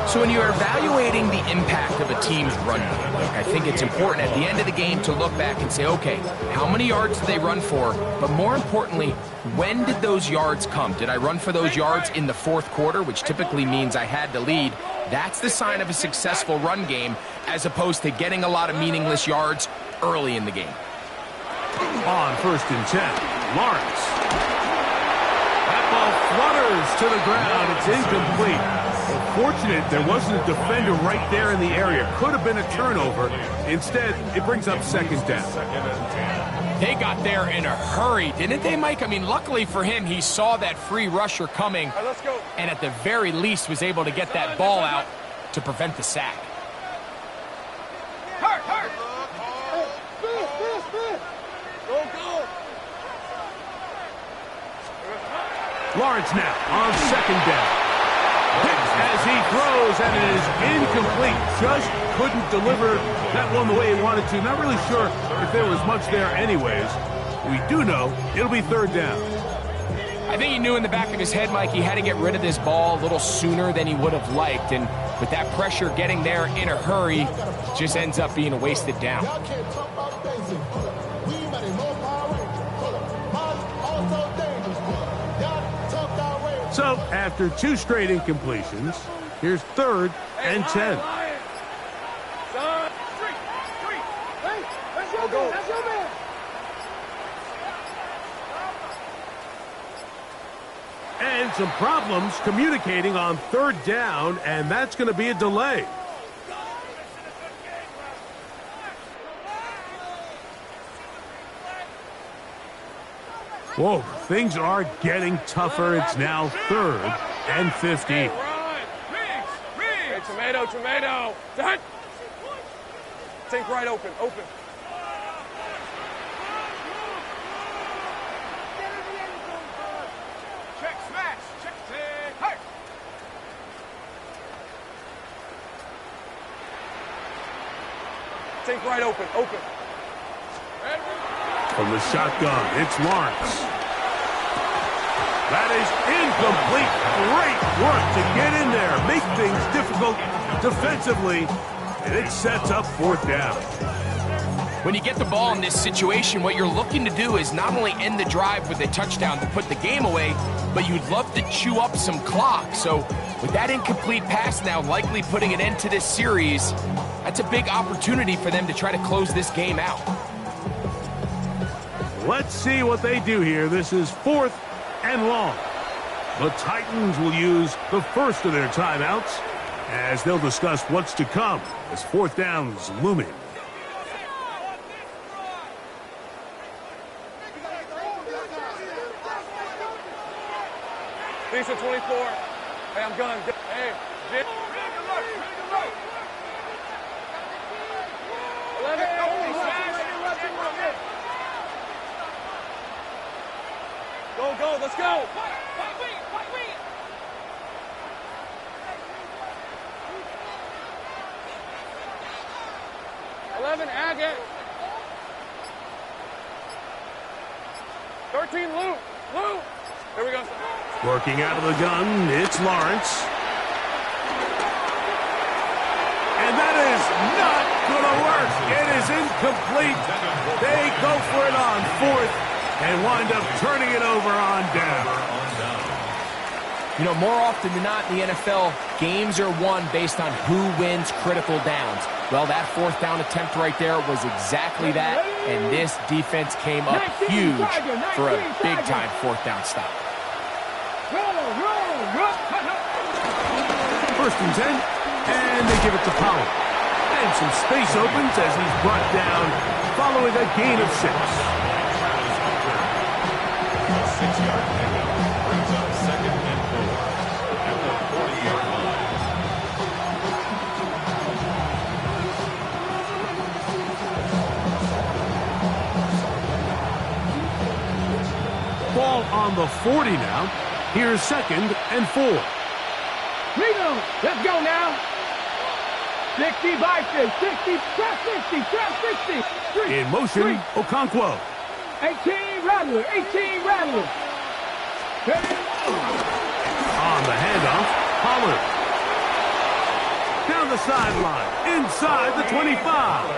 So when you're evaluating the impact of a team's run game, I think it's important at the end of the game to look back and say, okay, how many yards did they run for? But more importantly, when did those yards come? Did I run for those yards in the 4th quarter, which typically means I had the lead? That's the sign of a successful run game, as opposed to getting a lot of meaningless yards early in the game. On 1st and 10, Lawrence. That ball flutters to the ground. It's incomplete. Fortunate there wasn't a defender right there in the area. Could have been a turnover. Instead, it brings up 2nd down. They got there in a hurry, didn't they, Mike? I mean, luckily for him, he saw that free rusher coming, All right, let's go. and at the very least was able to get that ball out to prevent the sack. Hurt. Go. Lawrence now on 2nd down. Hits as he throws, and it is incomplete. Just couldn't deliver that one the way he wanted to. Not really sure if there was much there anyways. We do know it'll be 3rd down. I think he knew in the back of his head, Mike, he had to get rid of this ball a little sooner than he would have liked. And with that pressure getting there in a hurry, just ends up being a wasted down. Y'all can't talk about basic. We might have more power. Also dangerous. Y'all tough out way. So after 2 straight incompletions, here's 3rd and 10. Done. Three. Hey, that's your man. That's your man. And some problems communicating on 3rd down, and that's going to be a delay. Whoa, things are getting tougher. It's now 3rd and 15. Run. Hey, tomato. Done. Think right open. Check, smash. Check, hey. Think right open. From the shotgun, it's Lawrence. That is incomplete. Great work to get in there, make things difficult defensively, and it sets up 4th down. When you get the ball in this situation, what you're looking to do is not only end the drive with a touchdown to put the game away, but you'd love to chew up some clock. So with that incomplete pass now likely putting an end to this series, that's a big opportunity for them to try to close this game out. Let's see what they do here. This is 4th and long. The Titans will use the first of their timeouts as they'll discuss what's to come as 4th down is looming. Decent 24. Hey, I'm gun. Hey, Jim. 11. Go, let's go. 11, Agate. 13, Lou. Here we go. Working out of the gun, it's Lawrence. And that is not going to work. It is incomplete. They go for it on 4th and wind up turning it over on down. You know, more often than not in the NFL, games are won based on who wins critical downs. Well, that 4th down attempt right there was exactly that, and this defense came up huge for a big-time 4th down stop. First and 10, and they give it to Pollard. And some space opens as he's brought down following a gain of 6. 6-yard pickup brings up 2nd and 4 at the 40-yard line. Ball on the 40 now. Here's 2nd and 4. Reno, let's go now. 60 by 60, trap 60, trap 60. In motion, Okonkwo. 18 Rattler. On the handoff, Pollard. Down the sideline, inside the 25.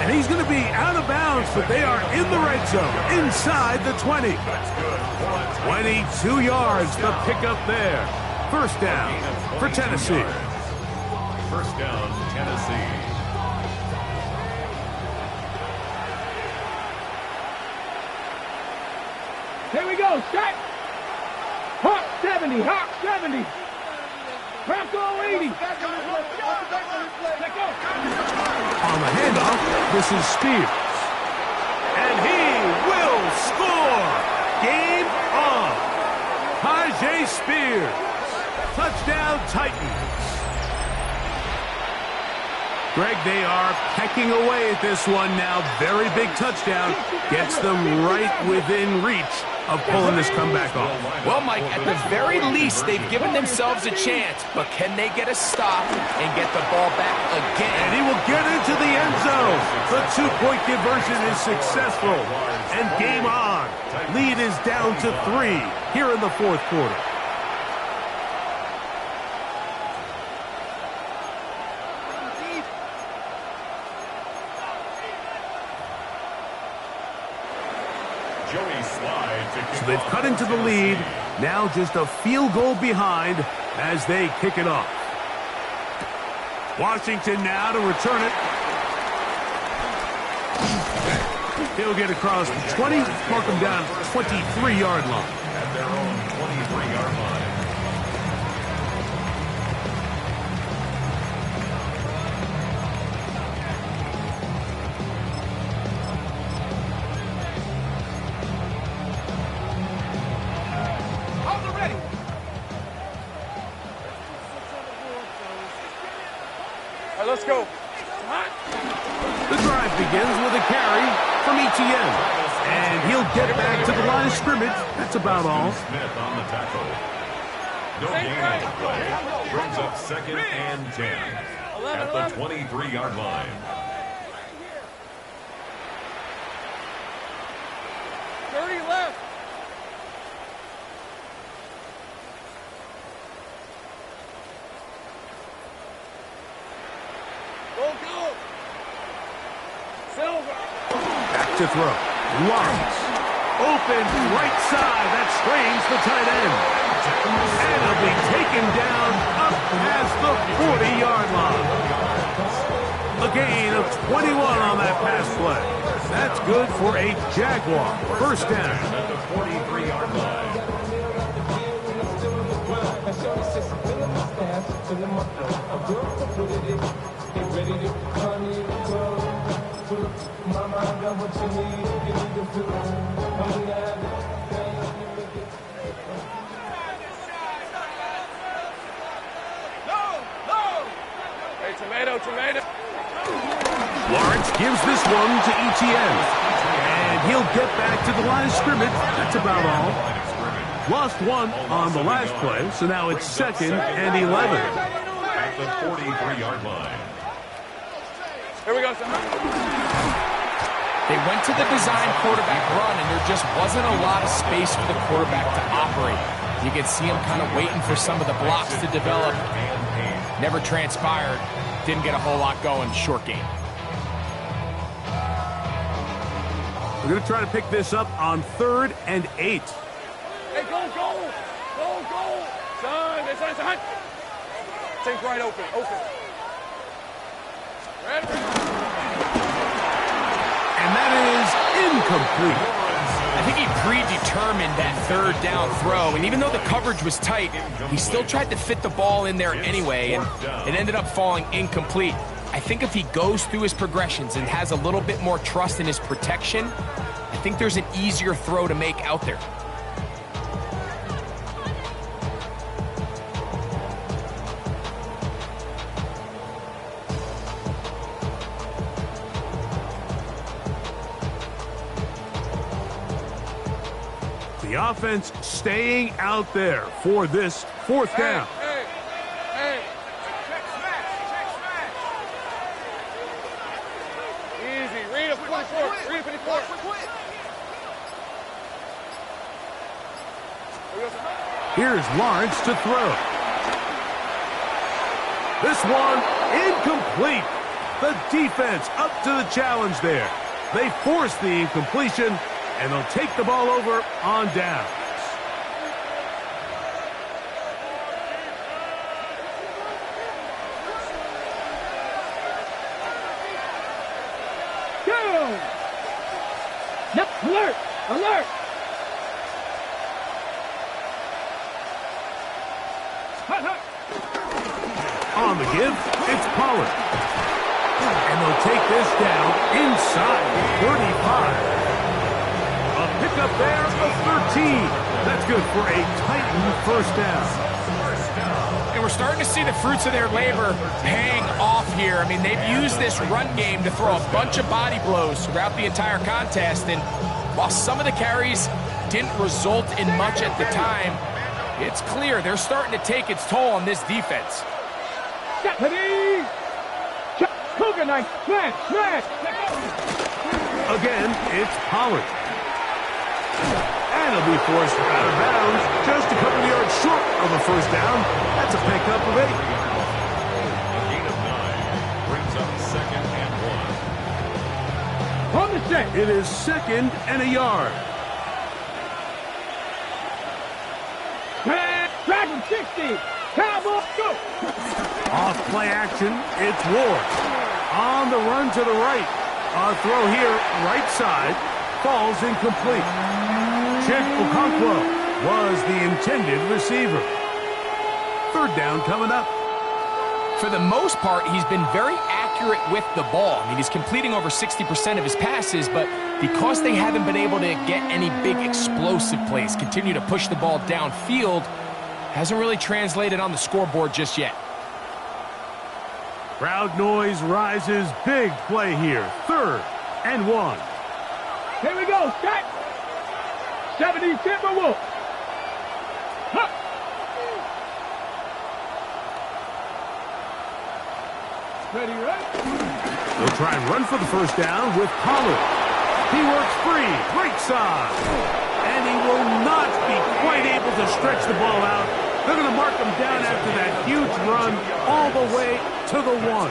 And he's going to be out of bounds, but they are in the red zone, inside the 20. 22 yards, the pickup there. First down for Tennessee. First down, Tennessee. Here we go, set. Hawk 70. Bronco 80. Let go. On the handoff, this is Spears. And he will score. Game on. Tyjae Spears. Touchdown Titans. Greg, they are pecking away at this one now. Very big touchdown. Gets them right within reach of pulling this comeback off. Well, Mike, at the very least, they've given themselves a chance. But can they get a stop and get the ball back again? And he will get into the end zone. The 2-point conversion is successful. And game on. Lead is down to 3 here in the 4th quarter. So they've cut into the lead. Now just a field goal behind as they kick it off. Washington now to return it. He'll get across the 20, mark him down 23-yard line. At their own 23-yard line. Let's go. The drive begins with a carry from Etienne. And he'll get back to the line of scrimmage. That's about all. Smith on the tackle. No gain on the play. Brings up 2nd and 10 at the 23-yard line. Left. Go. Silver. Back to throw. Lawrence. Open right side. That strains the tight end. And he'll be taken down up past the 40-yard line. A gain of 21 on that pass play. That's good for a Jaguar. First down. At the 43-yard line. Hey, tomato. Lawrence gives this one to Etienne. And he'll get back to the line of scrimmage. That's about all. Lost one on the last play, so now it's 2nd and 11. At the 43-yard line. Here we go, son. They went to the design quarterback run, and there just wasn't a lot of space for the quarterback to operate. You could see him kind of waiting for some of the blocks to develop. Never transpired. Didn't get a whole lot going. Short game. We're going to try to pick this up on 3rd and 8. Hey, go. Son. Think right open. Red. And that is incomplete. I think he predetermined that 3rd down throw, and even though the coverage was tight, he still tried to fit the ball in there anyway, and it ended up falling incomplete. I think if he goes through his progressions and has a little bit more trust in his protection, I think there's an easier throw to make out there. The offense staying out there for this 4th down. Hey. Check smash. Easy. Read a 54. Here's Lawrence to throw. This one incomplete. The defense up to the challenge there. They force the incompletion, and they'll take the ball over on downs. Go! Yep, alert! Hut. On the give, it's Pollard. And they'll take this down inside 35. A pickup there of 13. That's good for a Titan first down. And we're starting to see the fruits of their labor paying off here. I mean, they've used this run game to throw a bunch of body blows throughout the entire contest. And while some of the carries didn't result in much at the time, it's clear they're starting to take its toll on this defense. Deputy! Cougar knife! Smash! Again, it's Pollard. And he'll be forced out of bounds just a couple yards short of a first down. That's a pickup of 8. A gain of 9 brings up 2nd and 1. On the set! It is 2nd and a yard. Dragon 60! Cowboy, go! Off play action, it's Ward. On the run to the right. A throw here, right side, falls incomplete. Chick Okonkwo was the intended receiver. 3rd down coming up. For the most part, he's been very accurate with the ball. I mean, he's completing over 60% of his passes, but because they haven't been able to get any big explosive plays, continue to push the ball downfield, hasn't really translated on the scoreboard just yet. Crowd noise rises. Big play here. 3rd and 1. Here we go, set! 70 Timberwolves! Huh. Ready, right? They'll try and run for the first down with Pollard. He works free, right side. And he will not be quite able to stretch the ball out. They're going to mark him down after that huge run all the way to the 1.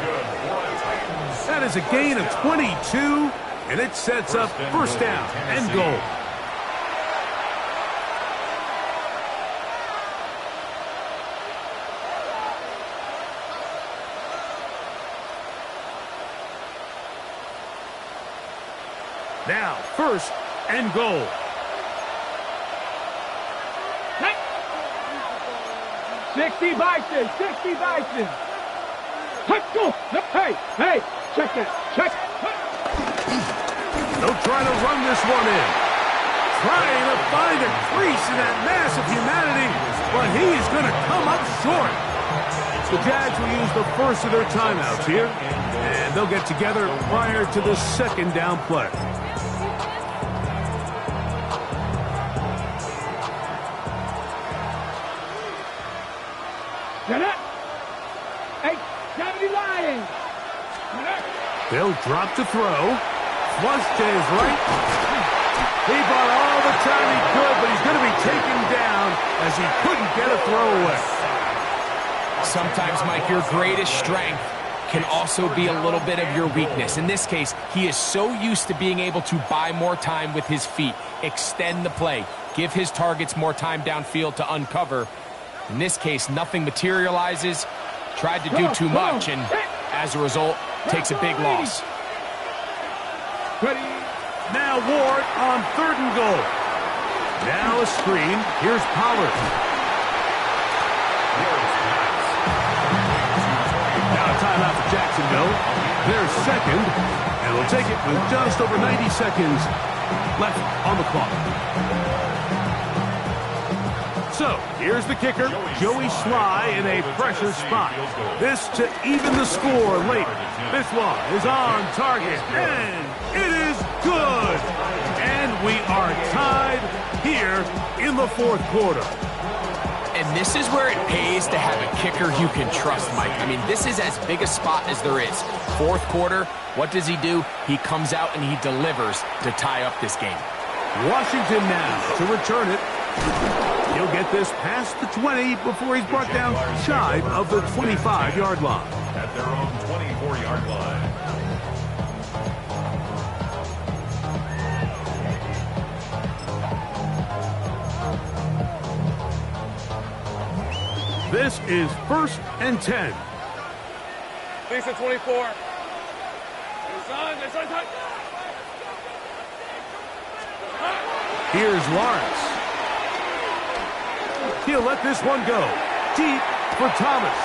That is a gain of 22, and it sets up first down and goal. Now, 1st and goal. Hey. 60 Bison, 60 Bison. Hey, hey, check that, check. They'll try to run this one in. Trying to find a crease in that mass of humanity, but he's going to come up short. The Jags will use the first of their timeouts here, and they'll get together prior to the 2nd down play. Hey, 70 Lions. They'll drop to throw. Flush to his right. He bought all the time he could, but he's going to be taken down as he couldn't get a throw away. Sometimes, Mike, your greatest strength can also be a little bit of your weakness. In this case, he is so used to being able to buy more time with his feet, extend the play, give his targets more time downfield to uncover. In this case, nothing materializes, tried to do too much, and as a result, takes a big loss. Now Ward on 3rd and goal. Now a screen. Here's Pollard. Now a timeout for Jacksonville. They're 2nd, and we'll take it with just over 90 seconds left on the clock. So, here's the kicker, Joey Sly in a pressure spot. This to even the score late. This one is on target, and it is good. And we are tied here in the 4th quarter. And this is where it pays to have a kicker you can trust, Mike. I mean, this is as big a spot as there is. 4th quarter, what does he do? He comes out and he delivers to tie up this game. Washington now to return it. He'll get this past the 20 before he's brought down shy of the 25-yard line. At their own 24-yard line. This is 1st and 10. Lisa 24. Here's Lawrence. He'll let this one go. Deep for Thomas.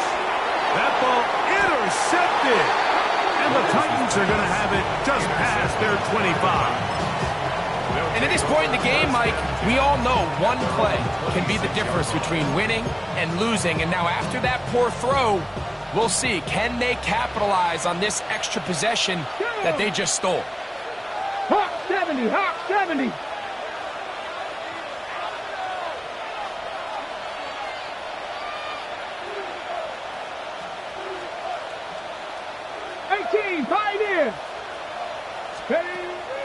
That ball intercepted. And the Titans are going to have it just past their 25. And at this point in the game, Mike, we all know one play can be the difference between winning and losing. And now after that poor throw, we'll see. Can they capitalize on this extra possession that they just stole? Hawk 70, Hawk 70. Pioneer.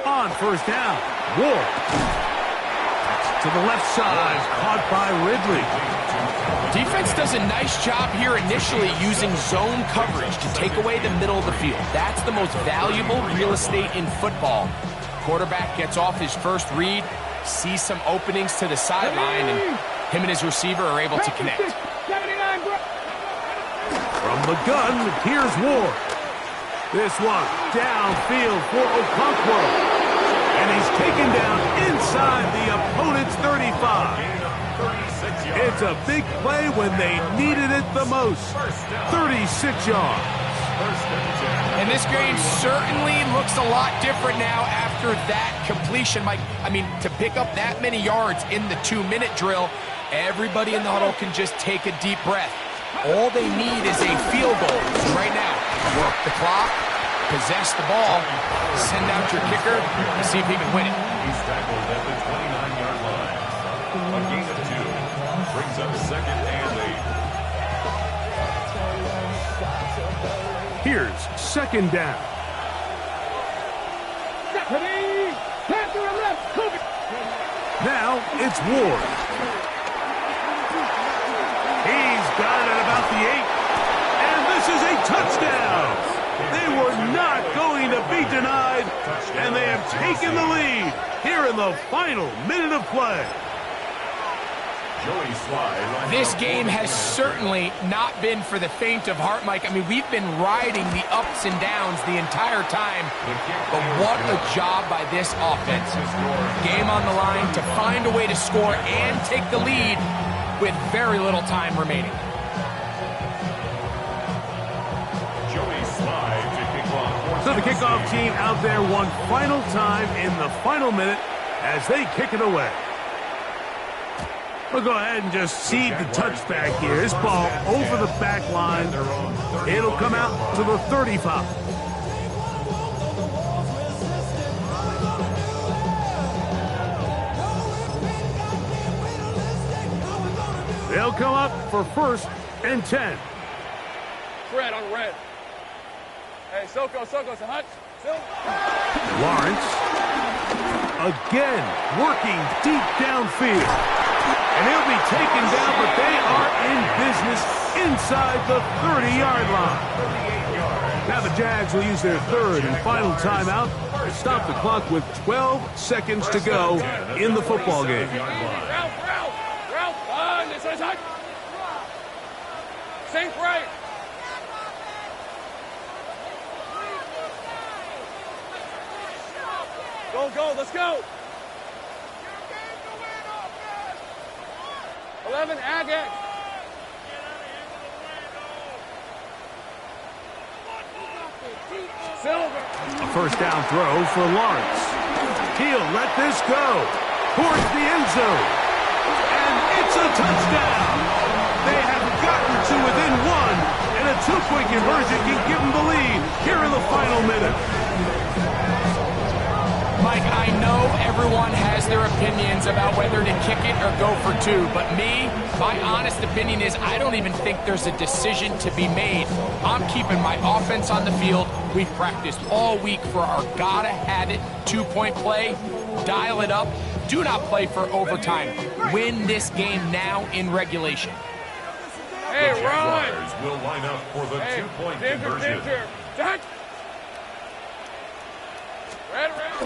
On 1st down, Ward. To the left side, caught by Ridley. Defense does a nice job here initially using zone coverage to take away the middle of the field. That's the most valuable real estate in football. Quarterback gets off his first read, sees some openings to the sideline, and him and his receiver are able to connect. From the gun, here's Ward. This one downfield for Okonkwo. And he's taken down inside the opponent's 35. It's a big play when they needed it the most. 36 yards. And this game certainly looks a lot different now after that completion, Mike. I mean, to pick up that many yards in the 2-minute drill, everybody in the huddle can just take a deep breath. All they need is a field goal. So right now, work the clock, possess the ball, send out your kicker, and see if he can win it. He's tackled at the 29-yard line. A gain of 2 brings up 2nd and 8. Here's 2nd down. Now it's Ward. He's got it at about the 8. And this is a touchdown. They were not going to be denied. And they have taken the lead here in the final minute of play. Joey Slye. This game has certainly not been for the faint of heart, Mike. I mean, we've been riding the ups and downs the entire time, but what a job by this offense. Game on the line to find a way to score and take the lead with very little time remaining. Joey Slye to kick off. So the kickoff team out there one final time in the final minute as they kick it away. We'll go ahead and just cede the touchback here. This ball over the back line. It'll come out to the 35. They'll come up for 1st and 10. Red on red. Hey, Soko, so Hutch. Lawrence again working deep downfield. And he'll be taken down, but they are in business inside the 30-yard line. Now the Jags will use their 3rd and final timeout to stop the clock with 12 seconds to go in the football game. Ralph, this is Hutch. Sink right. Go, let's go. 11, Agate. Silver. A first down throw for Lawrence. He'll let this go towards the end zone. And it's a touchdown. They have gotten to within 1, and a 2-point conversion can give them the lead here in the final minute. Mike, I know everyone has their opinions about whether to kick it or go for 2, but my honest opinion is I don't even think there's a decision to be made. I'm keeping my offense on the field. We've practiced all week for our gotta-have-it 2-point play. Dial it up. Do not play for overtime. Win this game now in regulation. Hey, The Ron. Jaguars will line up for the 2-point conversion.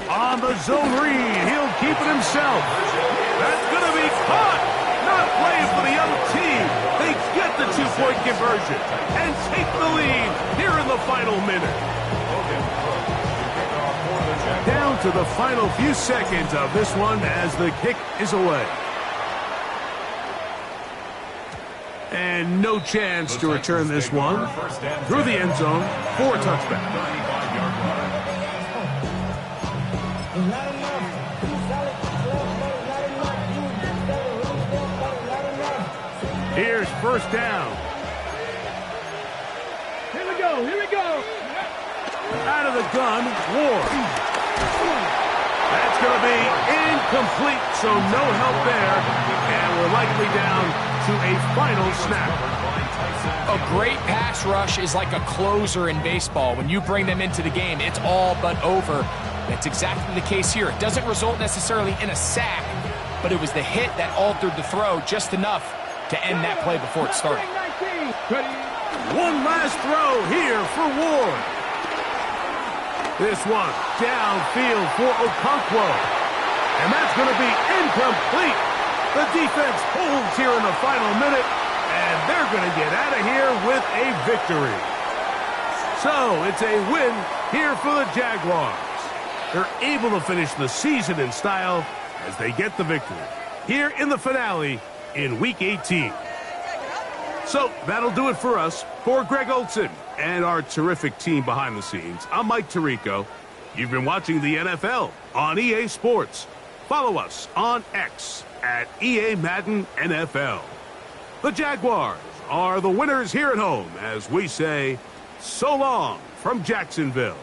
On the zone read, he'll keep it himself. That's going to be caught. Not playing for the other team. They get the 2-point conversion and take the lead here in the final minute. Down to the final few seconds of this one as the kick is away. And no chance to return this one through the end zone for a touchback. Here's first down. Here we go. Out of the gun, Ward. That's going to be incomplete, so no help there. And we're likely down to a final snap. A great pass rush is like a closer in baseball. When you bring them into the game, it's all but over. That's exactly the case here. It doesn't result necessarily in a sack, but it was the hit that altered the throw just enough to end that play before it started. One last throw here for Ward. This one downfield for Okonkwo. And that's going to be incomplete. The defense holds here in the final minute, and they're going to get out of here with a victory. So it's a win here for the Jaguars. They're able to finish the season in style as they get the victory here in the finale in Week 18. So that'll do it for us. For Greg Olson and our terrific team behind the scenes, I'm Mike Tirico. You've been watching the NFL on EA Sports. Follow us on X at EA Madden NFL. The Jaguars are the winners here at home as we say so long from Jacksonville.